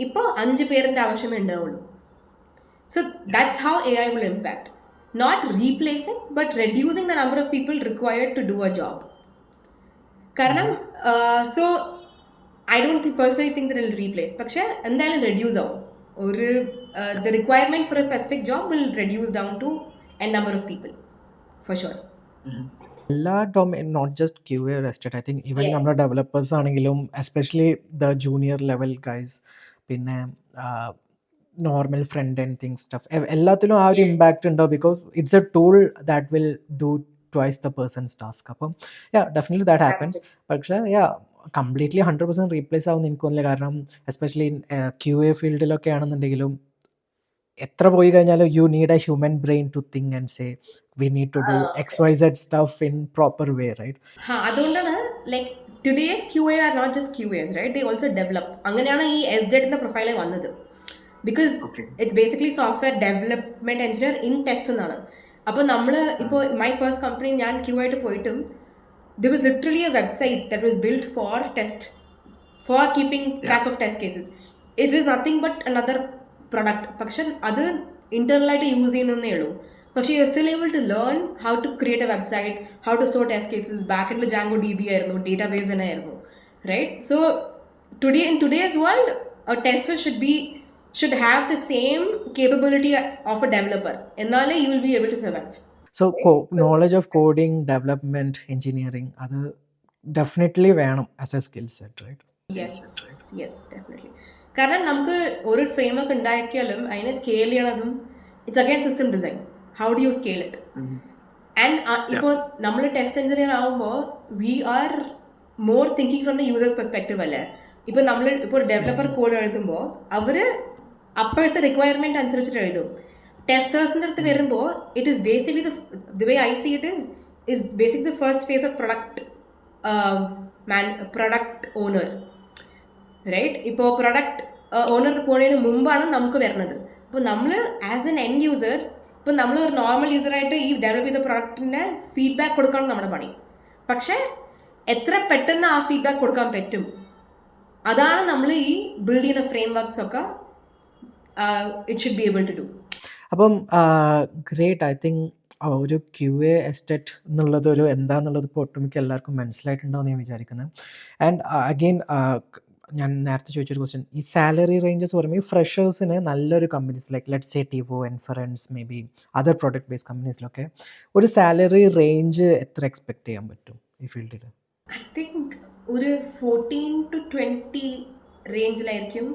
ഇപ്പോൾ 5 പേരുടെ ആവശ്യമേ ഉണ്ടാവുള്ളൂ. So that's how AI will impact. Not replacing, but reducing the number of people required to do a job. കാരണം so I don't personally think that it will replace. പക്ഷേ എന്തായാലും reduce ആവും. ഒരു the requirement for a specific job will reduce down to n number of people for sure. എല്ലാ domain, not just QA SDET, I think even Yes. നമ്മുടെ developers ആണെങ്കിലും especially the junior level guys, പിന്നെ normal front end thing stuff, എല്ലാത്തിലും ആ ഒരു Yes. Impact ഉണ്ടാവും. Because it's a tool that will do twice the person's task. അപ്പം definitely that happens. പക്ഷേ completely 100% replace ആവുമെന്ന് എനിക്ക് തോന്നുന്നില്ല. കാരണം എസ്പെഷ്യലി QA ഫീൽഡിലൊക്കെ ആണെന്നുണ്ടെങ്കിലും എത്ര പോയി കഴിഞ്ഞാലും you need a human brain to think and say we need to do XYZ stuff in proper way, right? അതുകൊണ്ടാണ് like today's QA are not just QAs, right? They also develop. അങ്ങനെയാണ് ഈ SDET പ്രൊഫൈലിൽ വന്നത്. Because it's basically software development engineer in test എന്നാണ്. അപ്പോൾ നമ്മൾ ഇപ്പോൾ my first company ഞാൻ QA ആയിട്ട് പോയിട്ടും there was literally a website that was built for keeping track of test cases. It is nothing but another product. പക്ഷെ അത് ഇന്റേണലായിട്ട് use ചെയ്യുന്നേ ഉള്ളൂ. പക്ഷേ you are still able to learn how to create a website, how to store test cases. Back എൻഡിൽ Django DB ആയിരുന്നു, database തന്നെ ആയിരുന്നു, right? So in today's world, a tester should have the same capability of a developer. എന്നാലേ you will be able to survive. So knowledge of coding, development, engineering അത് definitely വേണം as a skill set, right? Yes definitely. കാരണം നമുക്ക് ഒരു framework ഉണ്ടാക്കിയാലും അതിനെ scale ചെയ്യണതും it's again system design. How do you scale it? And ഇപ്പോൾ നമ്മൾ ടെസ്റ്റ് എഞ്ചിനീയർ ആകുമ്പോൾ we are more thinking from the users perspective അല്ലേ. ഇപ്പോൾ നമ്മൾ ഇപ്പോൾ ഒരു ഡെവലപ്പർ കോഡ് എഴുതുമ്പോൾ അവർ അപ്പോഴത്തെ റിക്വയർമെൻറ്റ് അനുസരിച്ചിട്ട് എഴുതും. ടെസ്റ്റേഴ്സിൻ്റെ അടുത്ത് വരുമ്പോൾ it is basically the way I see it is basically the first phase of product owner, right? ഇപ്പോൾ പ്രൊഡക്റ്റ് ഓണർ പോണതിന് മുമ്പാണ് നമുക്ക് വരുന്നത്. അപ്പോൾ നമ്മൾ ആസ് എൻ എൻഡ് യൂസർ, ഇപ്പോൾ നമ്മൾ ഒരു നോർമൽ യൂസറായിട്ട് ഈ ഡെവലപ്പ് ചെയ്ത പ്രൊഡക്റ്റിൻ്റെ ഫീഡ്ബാക്ക് കൊടുക്കണം നമ്മുടെ പണി. പക്ഷേ എത്ര പെട്ടെന്ന് ആ ഫീഡ്ബാക്ക് കൊടുക്കാൻ പറ്റും, അതാണ് നമ്മൾ ഈ ബിൽഡ് ചെയ്യുന്ന ഫ്രെയിം വർക്ക്സ് ഒക്കെ it should be able to do. അപ്പം ഗ്രേറ്റ്. ഐ തിങ്ക് ഒരു QA എസ്റ്റേറ്റ് എന്നുള്ളത് ഒരു എന്താന്നുള്ളത് ഇപ്പോൾ ഒട്ടുമിക്ക എല്ലാവർക്കും മനസ്സിലായിട്ടുണ്ടാവും ഞാൻ വിചാരിക്കുന്നത്. ആൻഡ് അഗെയിൻ ഞാൻ നേരത്തെ ചോദിച്ചൊരു ക്വസ്റ്റ്യൻ, ഈ സാലറി റേഞ്ചസ് പറയുമ്പോൾ ഈ ഫ്രഷേഴ്സിന് നല്ലൊരു companies like let's say TiVo, Inference, maybe other product based കമ്പനീസിലൊക്കെ ഒരു സാലറി റേഞ്ച് എത്ര എക്സ്പെക്ട് ചെയ്യാൻ പറ്റും ഈ ഫീൽഡിൽ? ഐ തിങ്ക് ഒരു 14 to 20 റേഞ്ചിലായിരിക്കും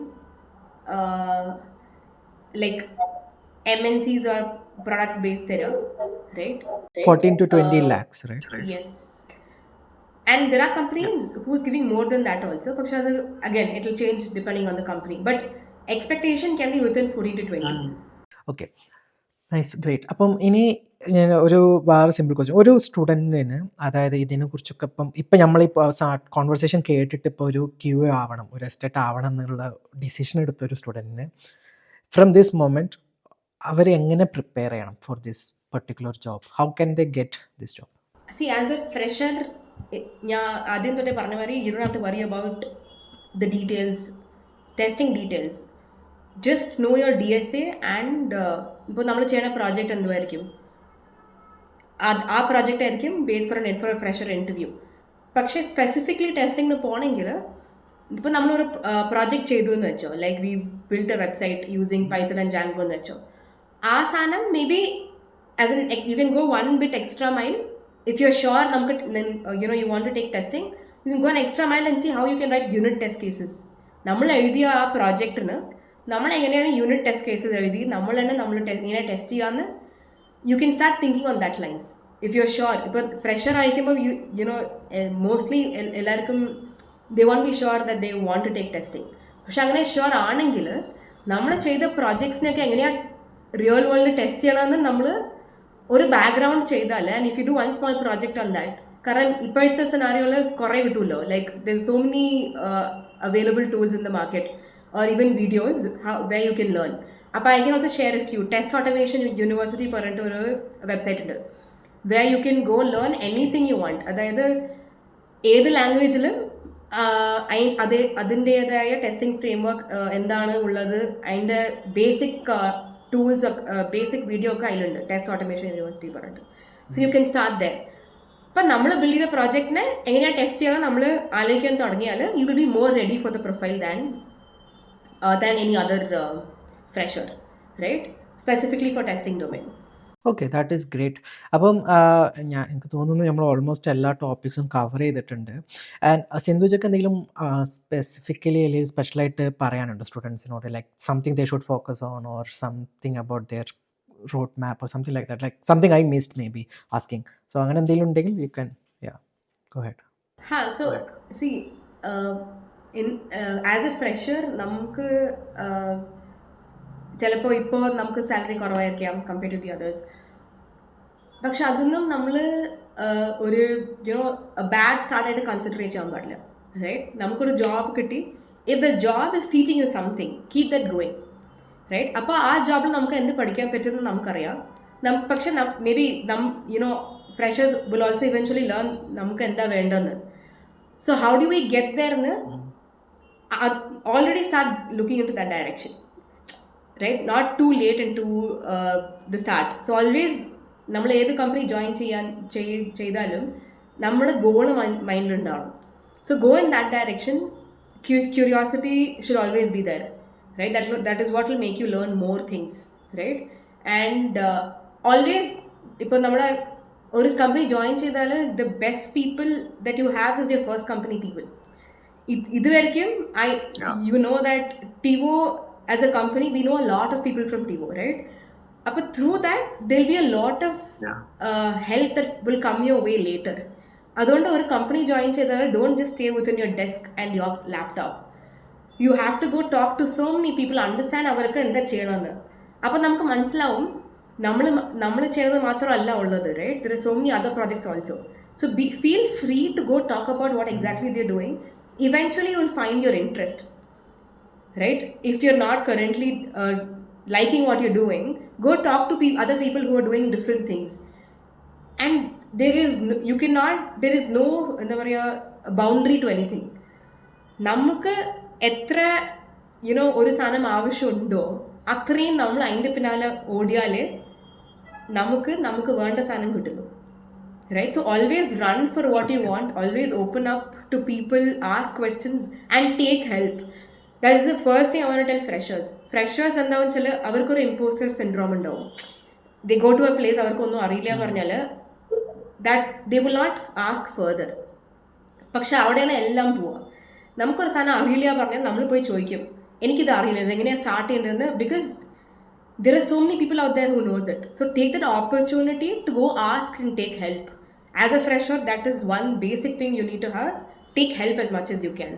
like MNCs or product based തരാം, right? 14 to 20 lakhs, right? Yes. And there are companies who's giving more than that also. പക്ഷെ അത് again it will change depending on the company, but expectation can be within 14 to 20. Okay, nice, great. അപ്പം ഇനി ഞാൻ ഒരു വേറെ simple question, ഒരു സ്റ്റുഡൻറ്റിന്, അതായത് ഇതിനെക്കുറിച്ചൊക്കെ ഇപ്പം നമ്മളിപ്പോൾ കോൺവെർസേഷൻ കേട്ടിട്ട് ഇപ്പോൾ ഒരു QA ആവണം, ഒരു എസ്റ്റേറ്റ് ആവണം എന്നുള്ള ഡിസിഷൻ എടുത്ത ഒരു സ്റ്റുഡൻറ്റിന് ഫ്രം ദിസ് മൊമെൻറ്റ് അവരെ എങ്ങനെ പ്രിപ്പയർ ചെയ്യണം for this particular job? How can they get this job? See, as a fresher, ഞാൻ ആദ്യം തൊട്ടേ പറഞ്ഞ മാതിരി you don't have to worry about the details, testing details. Just know your DSA and ഇപ്പോൾ നമ്മൾ ചെയ്യുന്ന പ്രോജക്റ്റ് എന്തുമായിരിക്കും, ആ പ്രോജക്റ്റ് ആയിരിക്കും base for a fresher interview. പക്ഷേ സ്പെസിഫിക്കലി ടെസ്റ്റിങ്ങിന് പോകണമെങ്കിൽ ഇപ്പോൾ നമ്മളൊരു പ്രോജക്റ്റ് ചെയ്തു എന്ന് വെച്ചോ, like we build a website using Python and Django എന്ന് വെച്ചോ, ആ സാധനം may be as an you can go one bit extra mile if you're sure നമുക്ക് you want to take testing, you can go an extra mile and see how you can write unit test cases. നമ്മൾ എഴുതിയ ആ പ്രോജക്റ്റിന് നമ്മൾ എങ്ങനെയാണ് unit test cases എഴുതി നമ്മൾ തന്നെ ഇങ്ങനെ ടെസ്റ്റ് ചെയ്യാമെന്ന് you can start thinking on that lines if you are sure. ഇപ്പോൾ ഫ്രഷർ ആയിരിക്കുമ്പോൾ മോസ്റ്റ്ലി എല്ലാവർക്കും they won't be sure that they want to take testing. പക്ഷെ അങ്ങനെ ഷുവർ ആണെങ്കിൽ നമ്മൾ ചെയ്ത പ്രോജക്ട്സിനെയൊക്കെ എങ്ങനെയാണ് റിയൽ വേൾഡിൽ ടെസ്റ്റ് ചെയ്യണമെന്ന് നമ്മൾ ഒരു ബാക്ക്ഗ്രൗണ്ട് ചെയ്താൽ, and if you do one small project on that, കാരണം ഇപ്പോഴത്തെ സിനാരിയോയിൽ കുറേ കിട്ടുമല്ലോ, like there so many available tools in the market or even videos where you can learn. അപ്പോൾ I can also share a few. Test automation university പറഞ്ഞിട്ട് ഒരു website ഉണ്ട് where you can go learn anything you want. അതായത് ഏത് ലാംഗ്വേജിലും അതിൻ്റേതായ testing frame work എന്താണ് ഉള്ളത്, അതിൻ്റെ ബേസിക് ടൂൾസ് ബേസിക് വീഡിയോ ഒക്കെ അതിലുണ്ട് ടെസ്റ്റ് ഓട്ടോമേഷൻ യൂണിവേഴ്സിറ്റി പറഞ്ഞിട്ട്. So you can start there. അപ്പം നമ്മൾ ബിൽഡ് ചെയ്ത പ്രോജക്റ്റിനെ എങ്ങനെയാണ് ടെസ്റ്റ് ചെയ്യണം നമ്മൾ ആലോചിക്കാൻ തുടങ്ങിയാൽ you will be more ready for the profile than any other fresher, right? Specifically for testing domain. Okay, that is great. അപ്പം എനിക്ക് തോന്നുന്നു നമ്മൾ ഓൾമോസ്റ്റ് എല്ലാ ടോപ്പിക്സും കവർ ചെയ്തിട്ടുണ്ട്. ആൻഡ് സിന്ധുജക്ക് എന്തെങ്കിലും സ്പെസിഫിക്കലി അല്ലെങ്കിൽ സ്പെഷ്യലായിട്ട് പറയാനുണ്ടോ സ്റ്റുഡൻസിനോട്, like something they should focus on or something about their road map or something like that, like something I missed maybe asking. So അങ്ങനെ എന്തെങ്കിലും ഉണ്ടെങ്കിൽ you can go ahead. So see as a fresher നമുക്ക് ചിലപ്പോൾ ഇപ്പോൾ നമുക്ക് salary കുറവായിരിക്കാം compared to the others. പക്ഷെ അതൊന്നും നമ്മൾ ഒരു ബാഡ് സ്റ്റാർട്ടായിട്ട് കൺസിഡർ ചെയ്യാൻ പാടില്ല, റൈറ്റ്? നമുക്കൊരു ജോബ് കിട്ടി, if the job is teaching you something, keep that going, right? അപ്പോൾ ആ ജോബിൽ നമുക്ക് എന്ത് പഠിക്കാൻ പറ്റുമെന്ന് നമുക്കറിയാം. പക്ഷെ maybe freshers will also eventually learn നമുക്ക് എന്താ വേണ്ടെന്ന്. So how do we get there എന്ന് already start looking into that direction, right? Not too late into the start. So always നമ്മൾ ഏത് കമ്പനി ജോയിൻ ചെയ്താലും നമ്മുടെ goal മൈൻഡിലുണ്ടാവണം. So go in that direction. Curiosity should always be there, right? That is what will make you learn more things, right? And always ഇപ്പോൾ നമ്മുടെ ഒരു company join ചെയ്താൽ the best people that you have is your first company people. ഇതുവരെയ്ക്കും you know that TiVo as a company, we know a lot of people from TiVo, right? But through that there'll be a lot of help that will come your way later. അതുകൊണ്ട് ഒരു company join ചെയ്താൽ don't just stay within your desk and your laptop. You have to go talk to so many people, understand അവർക്ക് എന്താ ചെയ്യണമെന്ന്. അപ്പോൾ നമുക്ക് മനസ്സിലാവും നമ്മൾ ചെയ്യുന്നത് മാത്രമല്ല ഉള്ളത്, right? There are so many other projects also. So feel free to go talk about what exactly they're doing. Eventually you will find your interest, right? If you're not currently liking what you're doing, go talk to other people who are doing different things. And there is no എന്താ പറയുക boundary to anything. നമുക്ക് എത്ര ഒരു സാധനം ആവശ്യമുണ്ടോ അത്രയും നമ്മൾ അതിൻ്റെ പിന്നാലെ ഓടിയാൽ നമുക്ക് വേണ്ട സാധനം കിട്ടുള്ളൂ, right? So always run for what you want, always open up to people, ask questions and take help. That is the first thing I want to tell freshers എന്താണെന്ന് വെച്ചാൽ അവർക്കൊരു imposter syndrome ഉണ്ടാവും. They go to a place അവർക്കൊന്നും അറിയില്ല പറഞ്ഞാൽ that they will not ask further. പക്ഷെ അവിടെയാണ് എല്ലാം പോവുക. നമുക്കൊരു സാധനം അറിയില്ല പറഞ്ഞാൽ നമ്മൾ പോയി ചോദിക്കും, എനിക്കിത് അറിയില്ല, ഇതെങ്ങനെയാണ് സ്റ്റാർട്ട് ചെയ്യേണ്ടതെന്ന്. Because there are so many people out there who knows it. So take that opportunity to go ask and take help. As a fresher, that is one basic thing you need to have. Take help as much as you can.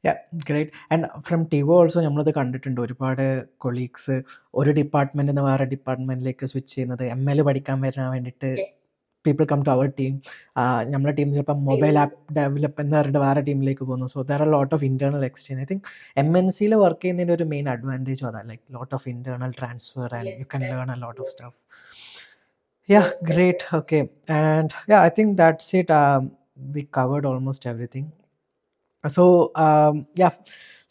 Yeah, great. And from TiVo also നമ്മളത് കണ്ടിട്ടുണ്ട്, ഒരുപാട് colleagues ഒരു ഡിപ്പാർട്ട്മെൻറ്റിൽ നിന്ന് വേറെ ഡിപ്പാർട്ട്മെൻറ്റിലേക്ക് switch ചെയ്യുന്നത്, ML പഠിക്കാൻ വരാൻ വേണ്ടിയിട്ട് people come to our team. നമ്മുടെ ടീം ചിലപ്പോൾ മൊബൈൽ ആപ്പ് ഡെവലപ്പ് എന്ന് പറഞ്ഞിട്ട് വേറെ ടീമിലേക്ക് പോകുന്നു. So there are lot of internal exchange. I think MNCയിൽ വർക്ക് ചെയ്യുന്നതിൻ്റെ ഒരു മെയിൻ അഡ്വാൻറ്റേജും അതാണ്, like lot of internal transfer and you can learn a lot of stuff. Yeah, great. Okay. And yeah, I think that's it. We covered almost everything. So yeah,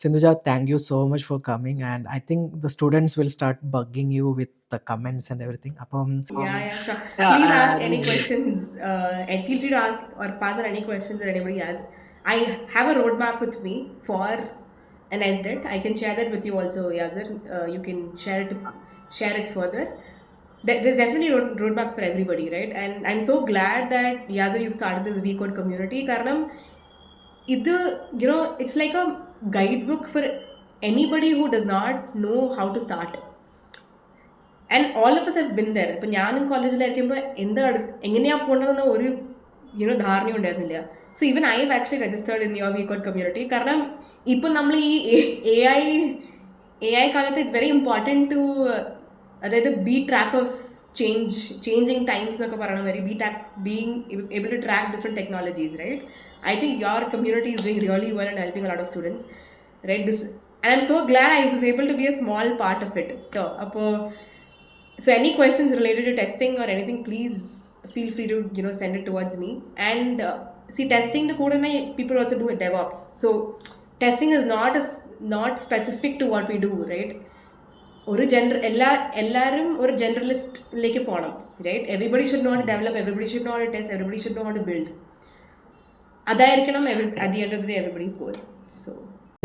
Sindhuja, thank you so much for coming, and I think the students will start bugging you with the comments and everything. Yeah, sure. Please ask any questions and feel free to ask or pass on any questions that anybody has. I have a roadmap with me for an SDET. I can share that with you also, Yazir. You can share it further. There's definitely a roadmap for everybody, right? And I'm so glad that Yazir, you've started this VCode community. Karanam, it's like a guidebook for anybody who does not know how to start. And all of us have been there. ഇപ്പം ഞാനും കോളേജിലായിരിക്കുമ്പോൾ എങ്ങനെയാണ് പോകേണ്ടതെന്ന് ഒരു ധാരണ ഉണ്ടായിരുന്നില്ല. So even I have actually registered in your VCode community. കാരണം ഇപ്പം നമ്മൾ ഈ AI കാലത്ത് ഇറ്റ്സ് വെരി ഇമ്പോർട്ടൻറ്റ് ടു, അതായത് be track of changing times എന്നൊക്കെ പറയണ വരെ being able to track different technologies, right? I think your community is doing really well and helping a lot of students, right? And I'm so glad I was able to be a small part of it. So any questions related to testing or anything, please feel free to send it towards me. And see, testing the code, people also do a DevOps. So testing is not specific to what we do, right? എല്ലാവരും ഒരു ജനറലിസ്റ്റിലേക്ക് പോകണം, right? Everybody should know how to develop, everybody should know how to test, everybody should know how to build. അതായിരിക്കണം at the end of the day everybody's goal. So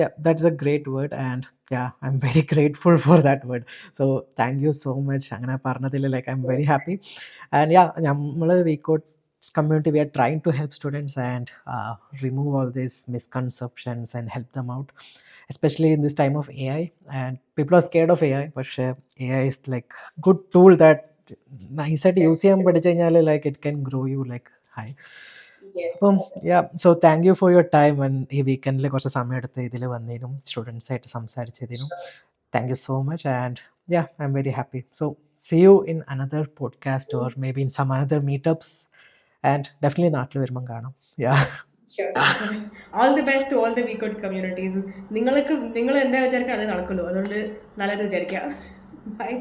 yeah, that's a great word, and yeah, I'm very grateful for that word. So thank you so much. അങ്ങനെ പറഞ്ഞതിൽ like I'm very happy. And yeah, നമ്മൾ VCode community, we are trying to help students and remove all these misconceptions and help them out, especially in this time of AI. And people are scared of AI, but AI is like good tool that nice ആയിട്ട് use ചെയ്യാൻ പഠിച്ചു കഴിഞ്ഞാൽ like it can grow you like high. Yeah, so thank you for your time. And ഈ വീക്കെൻഡിൽ കുറച്ച് സമയം എടുത്ത് ഇതിൽ വന്നതിനും സ്റ്റുഡൻസായിട്ട് സംസാരിച്ചതിനും thank you so much. And yeah, I'm very happy. So see you in another podcast or maybe in some another meetups, and definitely നാട്ടിൽ വരുമ്പം കാണാം. Yeah. Sure. All the best to all the VCode communities. നിങ്ങൾ എന്താ വിചാരിക്കുക അത് നടക്കുള്ളൂ, അതുകൊണ്ട് നല്ലത് വിചാരിക്കുക. Bye.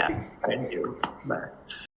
Yeah, thank you. Bye.